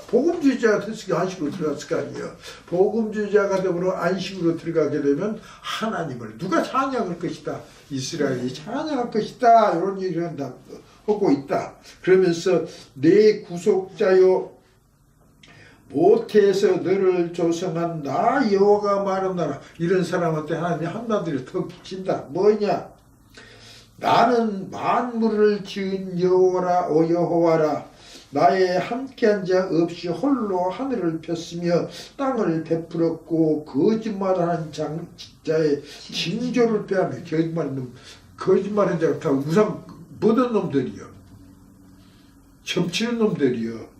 복음주의자가 됐으니까 안식으로 들어갔을 거 아니에요. 복음주의자가 되므로 안식으로 들어가게 되면 하나님을 누가 찬양할 것이다. 이스라엘이 찬양할 것이다. 이런 얘기를 하고 있다. 그러면서 내 구속자요 모태에서 너를 조성한 나 여호와가 말한다라. 이런 사람한테 하나님이 한마디를 더 붙인다. 뭐냐? 나는 만물을 지은 여호와라. 나의 함께한 자 없이 홀로 하늘을 폈으며 땅을 베풀었고 거짓말하는 자의 징조를 빼하며 거짓말하는 자가 다 우상 모든 놈들이요. 점치는 놈들이요.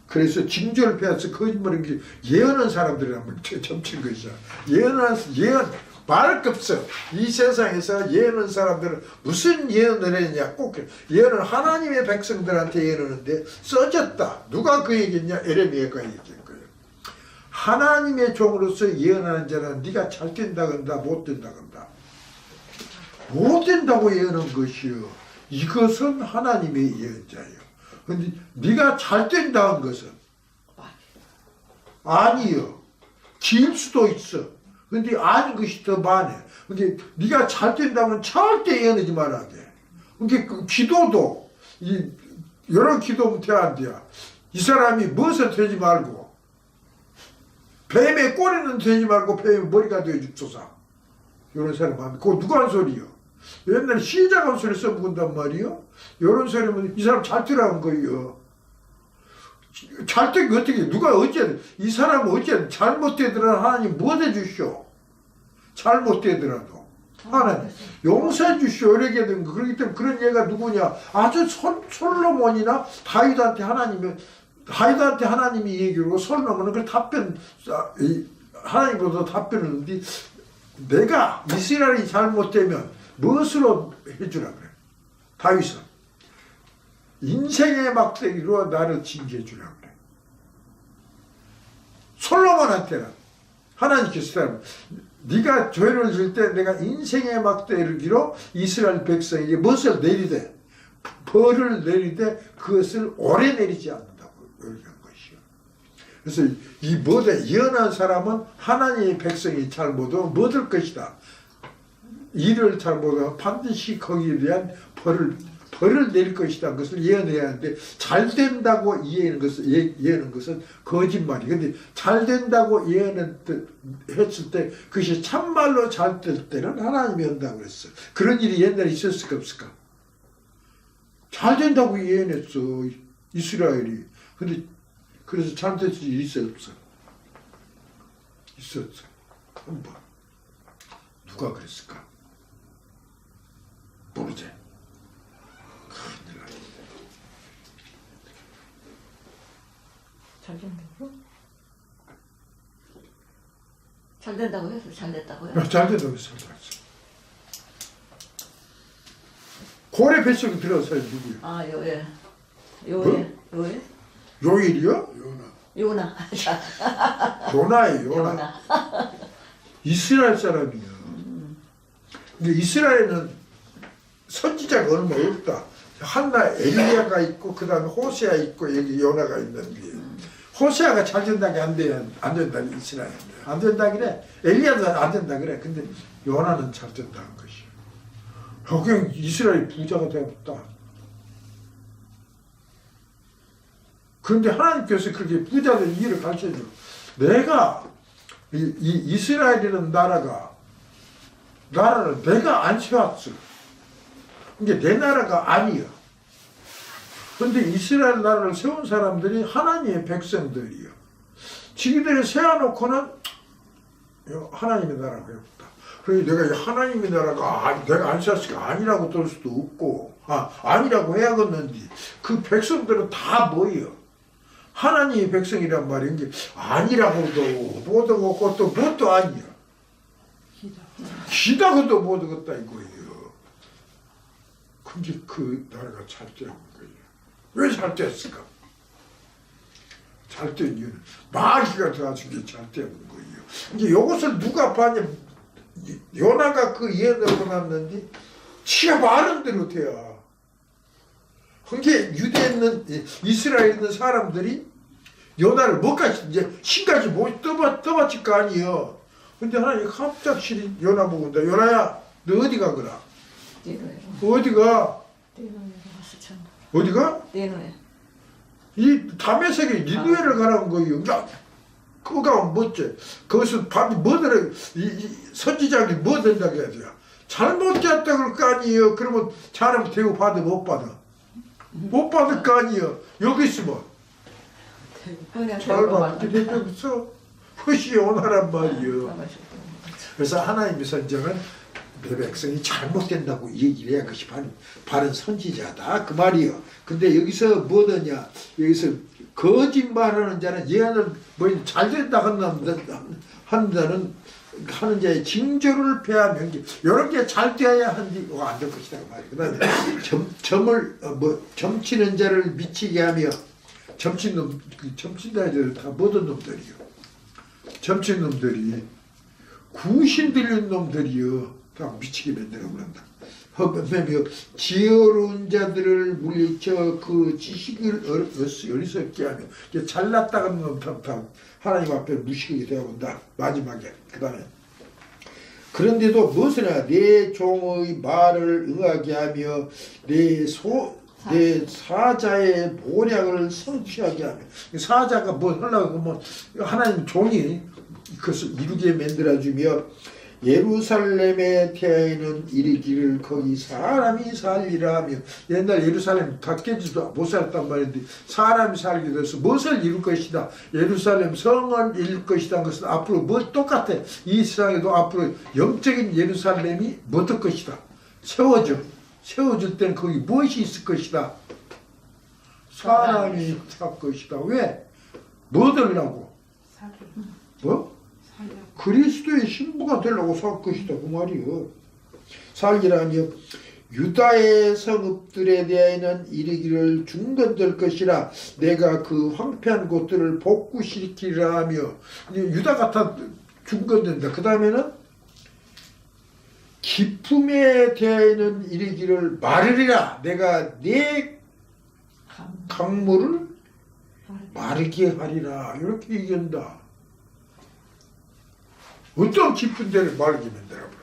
그래서 징조를 빼앗아 거짓말하는 게 예언한 사람들이라면 점치는 것이야. 예언 말할 것 없어. 이 세상에서 예언한 사람들은 무슨 예언을 했냐. 꼭 예언을 하나님의 백성들한테 예언하는데 써졌다. 누가 그 얘기했냐. 에레미야가 얘기한 거예요. 하나님의 종으로서 예언하는 자는 네가 잘 된다 건다 못 된다 건다. 못 된다고 예언한 것이요. 이것은 하나님의 예언자예요. 근데 네가 잘 된다는 것은 아니요. 길 수도 있어. 근데 아닌 것이 더 많아. 근데 네가 잘 된다면 절대 예언하지 말아야 돼. 그러니까 그 기도도 여러 기도면 돼야 안 돼요. 이 사람이 무엇을 되지 말고 뱀의 꼬리는 되지 말고 뱀의 머리가 되어 줍소서. 이런 사람 하면 그거 누가 한 소리요? 옛날에 시작한 소리 써먹은단 말이요. 이런 소리면 이 사람 잘 되라는 거예요. 잘 되기 어떻게, 누가 어째, 이 사람은 어째 잘못되더라도 하나님 뭐 해주시오? 잘못되더라도. 하나님 용서해 주시오. 이렇게 된 거. 그렇기 때문에 그런 얘가 누구냐? 아주 솔로몬이나 다윗한테 하나님이 얘기하고 솔로몬은 그 답변, 하나님으로도 답변을 했는데 내가 이스라엘이 잘못되면 무엇으로 해주라 그래? 다윗은 인생의 막대기로 나를 징계해 주라 그래. 솔로몬한테는 하나님께서 네가 죄를 질 때 내가 인생의 막대기로 이스라엘 백성에게 무엇을 내리되 벌을 내리되 그것을 오래 내리지 않는다고 얘기한 것이요. 그래서 이 뭐다 예언한 사람은 하나님의 백성이 잘못하면 뭐 될 것이다. 일을 잘못하면 반드시 거기에 대한 벌을 내릴 것이다. 그것을 예언해야 하는데 잘 된다고 예언하는 것은 거짓말이. 근데 잘 된다고 예언했을 때 그것이 참말로 잘 될 때는 하나님이 한다고 그랬어. 그런 일이 옛날에 있었을까 없을까? 잘 된다고 예언했어 이스라엘이. 근데 그래서 잘 됐을 일이 있어 없어? 있었어. 한번 누가 그랬을까? 모르지. 큰일 났네. 잘 된다고? 잘 된다고 해서 잘 됐다고요? 잘 된다고 해서 잘 됐어. 고래 뱃속에 들어간 사람이 누구야? 아 요예 요일이요? 요나 요나예요. 요나. 이스라엘 사람이야. 근데 이스라엘은 선지자가 얼마 없다. 한나 엘리야가 있고 그 다음에 호세아 있고 여기 요나가 있는데 호세아가 잘 된다는 게 안 된다. 이스라엘 안 된다 그래. 엘리야도 안 된다 그래. 근데 요나는 잘 된다는 것이야. 그냥 이스라엘 부자가 되었다. 그런데 하나님께서 그렇게 부자들 일을 가르쳐줘. 내가 이스라엘이라는 나라를 내가 안 세웠어. 이게 내 나라가 아니야. 근데 이스라엘 나라를 세운 사람들이 하나님의 백성들이야. 지기들이 세워놓고는 하나님의 나라가 없다. 그래서 내가 하나님의 나라가 내가 안 세웠으니까 아니라고 들 수도 없고 아니라고 해야겠는데 그 백성들은 다 뭐예요? 하나님의 백성이란 말인 게 아니라고도 못하고 또 뭣도 아니야. 기다고도 못하겠다 이거예요. 근데 그 나라가 잘 되는 거예요. 왜 잘 됐을까? 잘 된 이유는 마귀가 들어와서 잘 되는 거예요. 이제 이것을 누가 봤냐? 요나가 그 예언을 해놨는데 지가 말한 대로 돼야. 그게 유대에 있는 이스라엘에 있는 사람들이 요나를 뭐까지 이제 신까지 못 떠받칠 거 아니에요. 근데 하나님 갑자기 요나 보고 온다. 요나야 너 어디 가거라? 어디가? 어디가? 이 다메섹에 니누에를 가라는 거예요. 야, 그거 가면 뭐지? 거기서 밤이 뭐더라? 이 선지자들이 뭐 된다고 해야 돼요? 잘못됐다 그럴 거 아니에요. 그러면 잘하면 대우 받아 못 받아? 못 받을 거 아니에요. 여기 있으면 잘 받게 되면 없어. 그것이 원하란 말이에요. 그래서 하나님의 선정은 내 백성이 잘못된다고 얘기를 해야 그것이 바른 선지자다 그 말이요. 근데 여기서 뭐더냐? 여기서 거짓말하는 자는 예언을 뭐 잘 된다 하는 자의 징조를 배하면 이런 게 잘 되어야 하는데 안 될 것이다 그 말이에요. 그다음에 점치는 자를 미치게 하며 점친다 애들 다 모든 놈들이요. 점친 놈들이 구신 들린 놈들이요. 다 미치게 만들어 버린다. 허면며 지혜로운 자들을 물리쳐 그 지식을 어리석게 하며 잘났다는 놈 다 하나님 앞에 무식하게 되어본다. 마지막에 그 다음에 그런데도 무엇을 해야 내 종의 말을 응하게 하며 내 사자의 모략을 성취하게 하며 사자가 뭐 하려고 하면 하나님 종이 그것을 이루게 만들어주며 예루살렘에 대하여는 이르기를 거기 사람이 살리라 하며 옛날 예루살렘 다 깨지도 못 살았단 말인데 사람이 살게 돼서 무엇을 이룰 것이다. 예루살렘 성을 이룰 것이다. 것은 앞으로 뭐 똑같아. 이 세상에도 앞으로 영적인 예루살렘이 못할 것이다. 세워질 때는 거기 무엇이 있을 것이다. 사람이 살 것이다. 왜? 뭐 되려고? 뭐? 그리스도의 신부가 되려고 살 것이다. 그 말이요. 살기라며 유다의 성읍들에 대하여는 이르기를 중건될 것이라 내가 그 황폐한 곳들을 복구시키리라 하며 유다가 다 중건된다. 그 다음에는 기품에 대하여는 이르기를 마르리라 내가 네 강물을 마르게 하리라. 이렇게 얘기한다. 어떤 깊은 데를 마르게 만들어버려.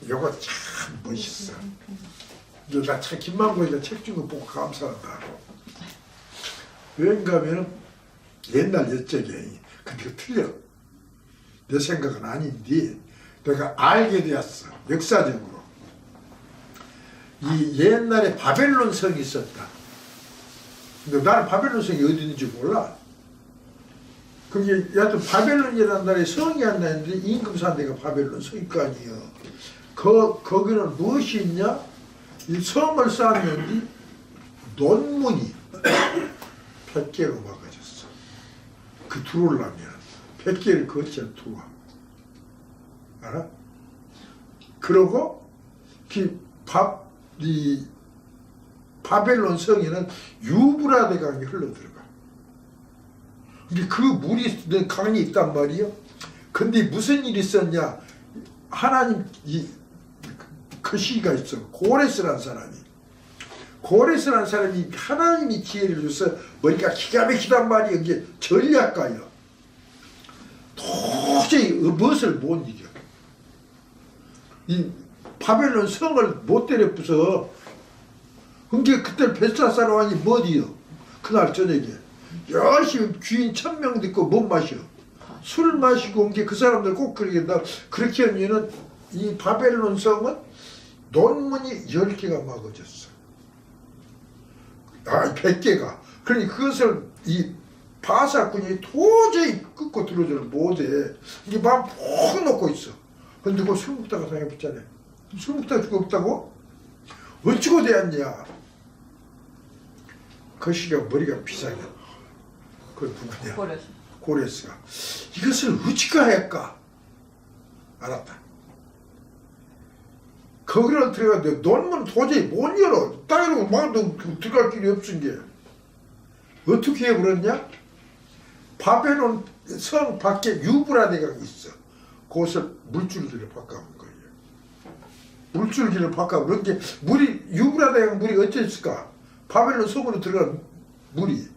이거 참 멋있어. 나 참 김만고에다 책 준 거 보고 감사하다. 여행 가면은 옛날 옛적에 근데 틀려. 내 생각은 아닌데 내가 알게 되었어. 역사적으로. 이 옛날에 바벨론 성이 있었다. 근데 나는 바벨론 성이 어디 있는지 몰라. 그게 여하튼 바벨론이라는 나라에 성이 하나 있는데 임금산 데가 바벨론 성일 거 아니에요. 거기는 무엇이 있냐? 이 성을 쌓았는데 논문이 100개로 막아졌어. 그 들어오려면 100개를 거쳐야 들어와. 알아? 그러고 이 바벨론 성에는 유브라데 강이 흘러들어가. 그 물이 강이 있단 말이요. 근데 무슨 일이 있었냐? 하나님 그 시기가 있어. 고레스라는 사람이. 고레스라는 사람이 하나님이 기회를 줘서 머리가 기가 막히단 말이에요. 이게 전략가요. 도저히 무엇을 못 이겨. 이 바벨론 성을 못 때려 부숴. 그게 그때 벨사사로 하니 뭐디요? 그날 저녁에 열심히 귀인 1000명 듣고 못 마셔. 술 마시고 온 게 그 사람들 꼭 그렇게 하면은 이 바벨론 성은 논문이 10개가 막아졌어. 100개가. 그러니 그것을 이 바사꾼이 도저히 끊고 들어오지를 못해. 이게 마음 푹 놓고 있어. 근데 그거 술 먹다가 당해봤잖아요. 술 먹다가 죽었다고? 어찌고 되었냐? 그 시기가 머리가 비상해. 그 누구냐? 고레스가. 이것을 어찌가 할까? 알았다. 거기를 들어가는데 논문 도저히 못 열어. 땅으로 막 들어갈 길이 없은 게. 어떻게 해버렸냐? 바벨론 성 밖에 유브라데가 있어. 그것을 물줄기를 바꿔본 거예요. 물줄기를 바꿔본 게 물이 유브라데가 물이 어땠을까? 바벨론 성으로 들어간 물이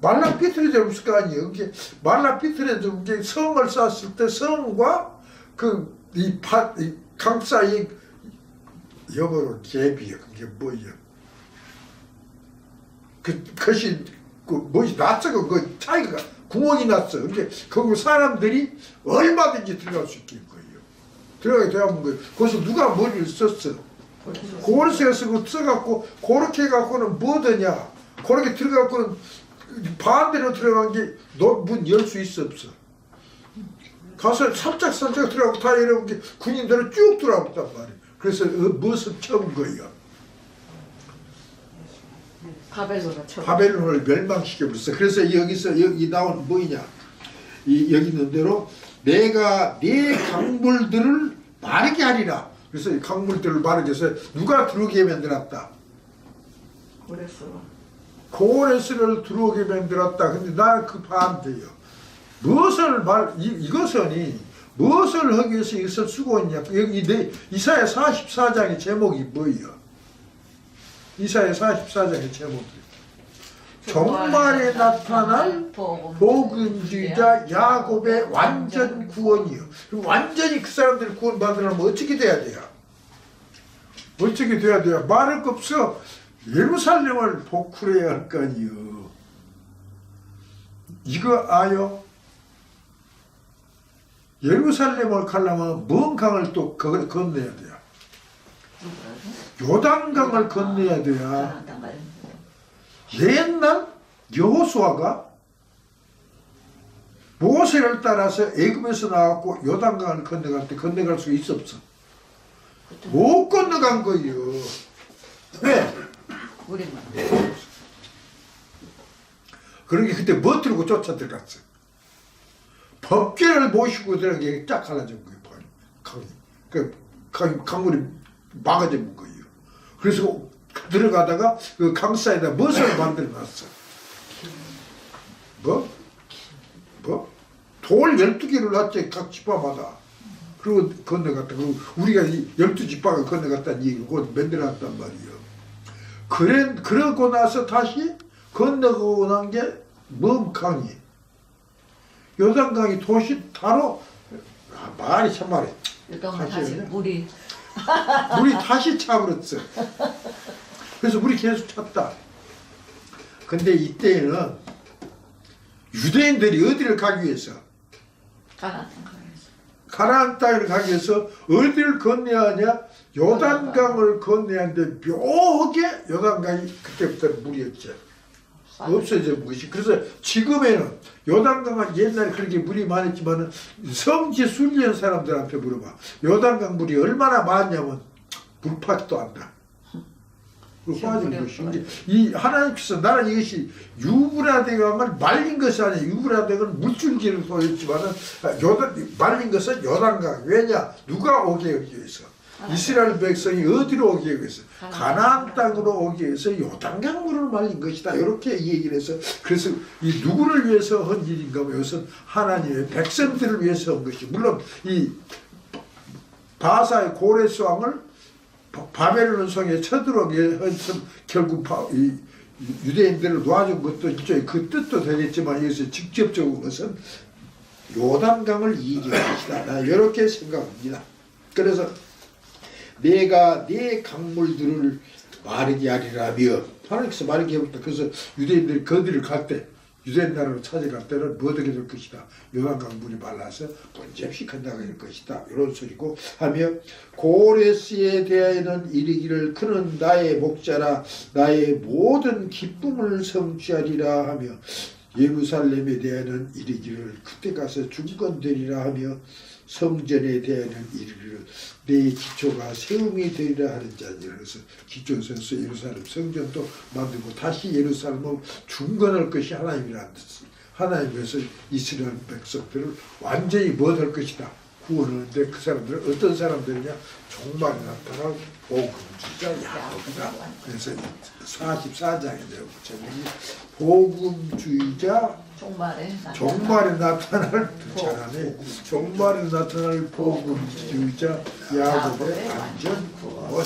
말라 삐뚤어져 없을 거 아니에요. 이게 말라 삐뚤어져 게 성을 쌓았을 때 성과 이 강 사이 영어로 갭이요. 그게 뭐예요? 그것이 뭐지 났어. 그 차이가 구멍이 났어. 그게 거기 사람들이 얼마든지 들어갈 수 있게 거예요. 들어가게 되면 거예요. 거기서 누가 머리를 썼어? 고르스가 써갖고 그렇게 해갖고는 뭐더냐? 그렇게 들어갖고는 반대로 들어간 게 너 문 열 수 있어 없어? 가서 살짝 들어가고 다 이러고 군인들은 쭉 들어갔단 말이에요. 그래서 무엇을 쳐온 거예요? 바벨론을 멸망시켜버렸어. 그래서 여기서 여기 나온 뭐이냐? 여기 있는 대로 내가 네 강물들을 마르게 하리라. 그래서 이 강물들을 마르게 해서 누가 들어오게 만들었다? 고레스를 들어오게 만들었다. 근데 나는 그 반대요. 이것은 무엇을 하기 위해서 이것을 쓰고 있냐? 여기 이사야 44장의 제목이 뭐예요? 이사야 44장의 제목이 종말에 나타난 복음주의자 야곱의 완전 구원이요. 완전히 그 사람들이 구원받으려면 어떻게 돼야 돼요? 어떻게 돼야 돼요? 말할 거 없어. 예루살렘을 복구해야 할 거 아니요. 이거 아요? 예루살렘을 가려면 먼 강을 또 건너야 돼요. 요단강을 건너야 돼요. 옛날 여호수아가 모세를 따라서 애굽에서 나왔고 요단강을 건너갈 때 건너갈 수 있었어. 못 건너간 거예요. 왜? 우리만. 그러게 그때 뭐 들고 쫓아 들어갔어. 법궤를 모시고 들어가게 쫙 갈라진 거예요. 강이. 그 강물이 막아진 거예요. 그래서 들어가다가 그 강 사이에다 멋을 만들어 놨어. 뭐? 돌 12개를 놨지, 각 지파마다. 그리고 건너갔다. 그리고 우리가 이 12지파가 건너갔다는 얘기를 곧 만들어놨단 말이에요. 그러고 나서 다시 건너고 난 게 먼 강이. 요단강이 도시 바로, 말이 참 말해. 요단강 다시 물이. 물이 다시 차버렸어. 그래서 물이 계속 찼다. 근데 이때에는 유대인들이 어디를 가기 위해서? 가나안 땅을 가기 위해서 어디를 건너야 하냐? 요단강을 건너야 하는데 묘하게 요단강이 그때부터 물이었죠. 없어진 것이. 그래서 지금에는 요단강은 옛날에 그렇게 물이 많았지만은 성지 순리한 사람들한테 물어봐. 요단강 물이 얼마나 많냐면 물파지도 않다. 그 빠진 것이. 이제 이 하나님께서 나는 이것이 유브라데강을 말린 것이 아니야. 유브라데강은 물줄기를 보였지만은 말린 것은 요단강. 왜냐? 누가 오게 하기 위해서? 이스라엘 백성이 어디로 오기 위해서? 가나안 땅으로 오기 위해서 요단강 물을 말린 것이다. 이렇게 얘기를 해서 그래서 이 누구를 위해서 한 일인가 하면 이것은 하나님의 백성들을 위해서 한 것이. 물론 이 바사의 고레스 왕을 바벨론 성에 쳐들어오게 해서 결국 유대인들을 놓아준 것도 일종의 그 뜻도 되겠지만 여기서 직접적인 것은 요단강을 얘기할 것이다. 나 이렇게 생각합니다. 그래서 내가 네 강물들을 마르게 하리라며 하나님께서 마르게 해버렸다. 그래서 유대인들이 거기를 갈 때 유대인 나라로 찾아갈 때는 뭐 어떻게 될 것이다. 요단강 물이 말라서 번쩍씩 건너갈 것이다. 이런 소리고 하며 고레스에 대하여는 이르기를 그는 나의 목자라 나의 모든 기쁨을 성취하리라 하며 예루살렘에 대하여는 이르기를 그때 가서 중건되리라 하며 성전에 대하여는 이르기를 내 기초가 세움이 되리라 하는 자니라. 그래서 기초에서 예루살렘 성전도 만들고 다시 예루살렘을 중건할 것이 하나님이라는 뜻이. 하나님께서 이스라엘 백성들을 완전히 못할 것이다. 구원하는데 그 사람들은 어떤 사람들이냐? 종말에 나타날 복음주의자 야곱이다. 그래서 44장에 대한 제목이 복음주의자 종말에 나타날 잘하네. 종말에 나타날 복음주의자 야곱의 안전 구원.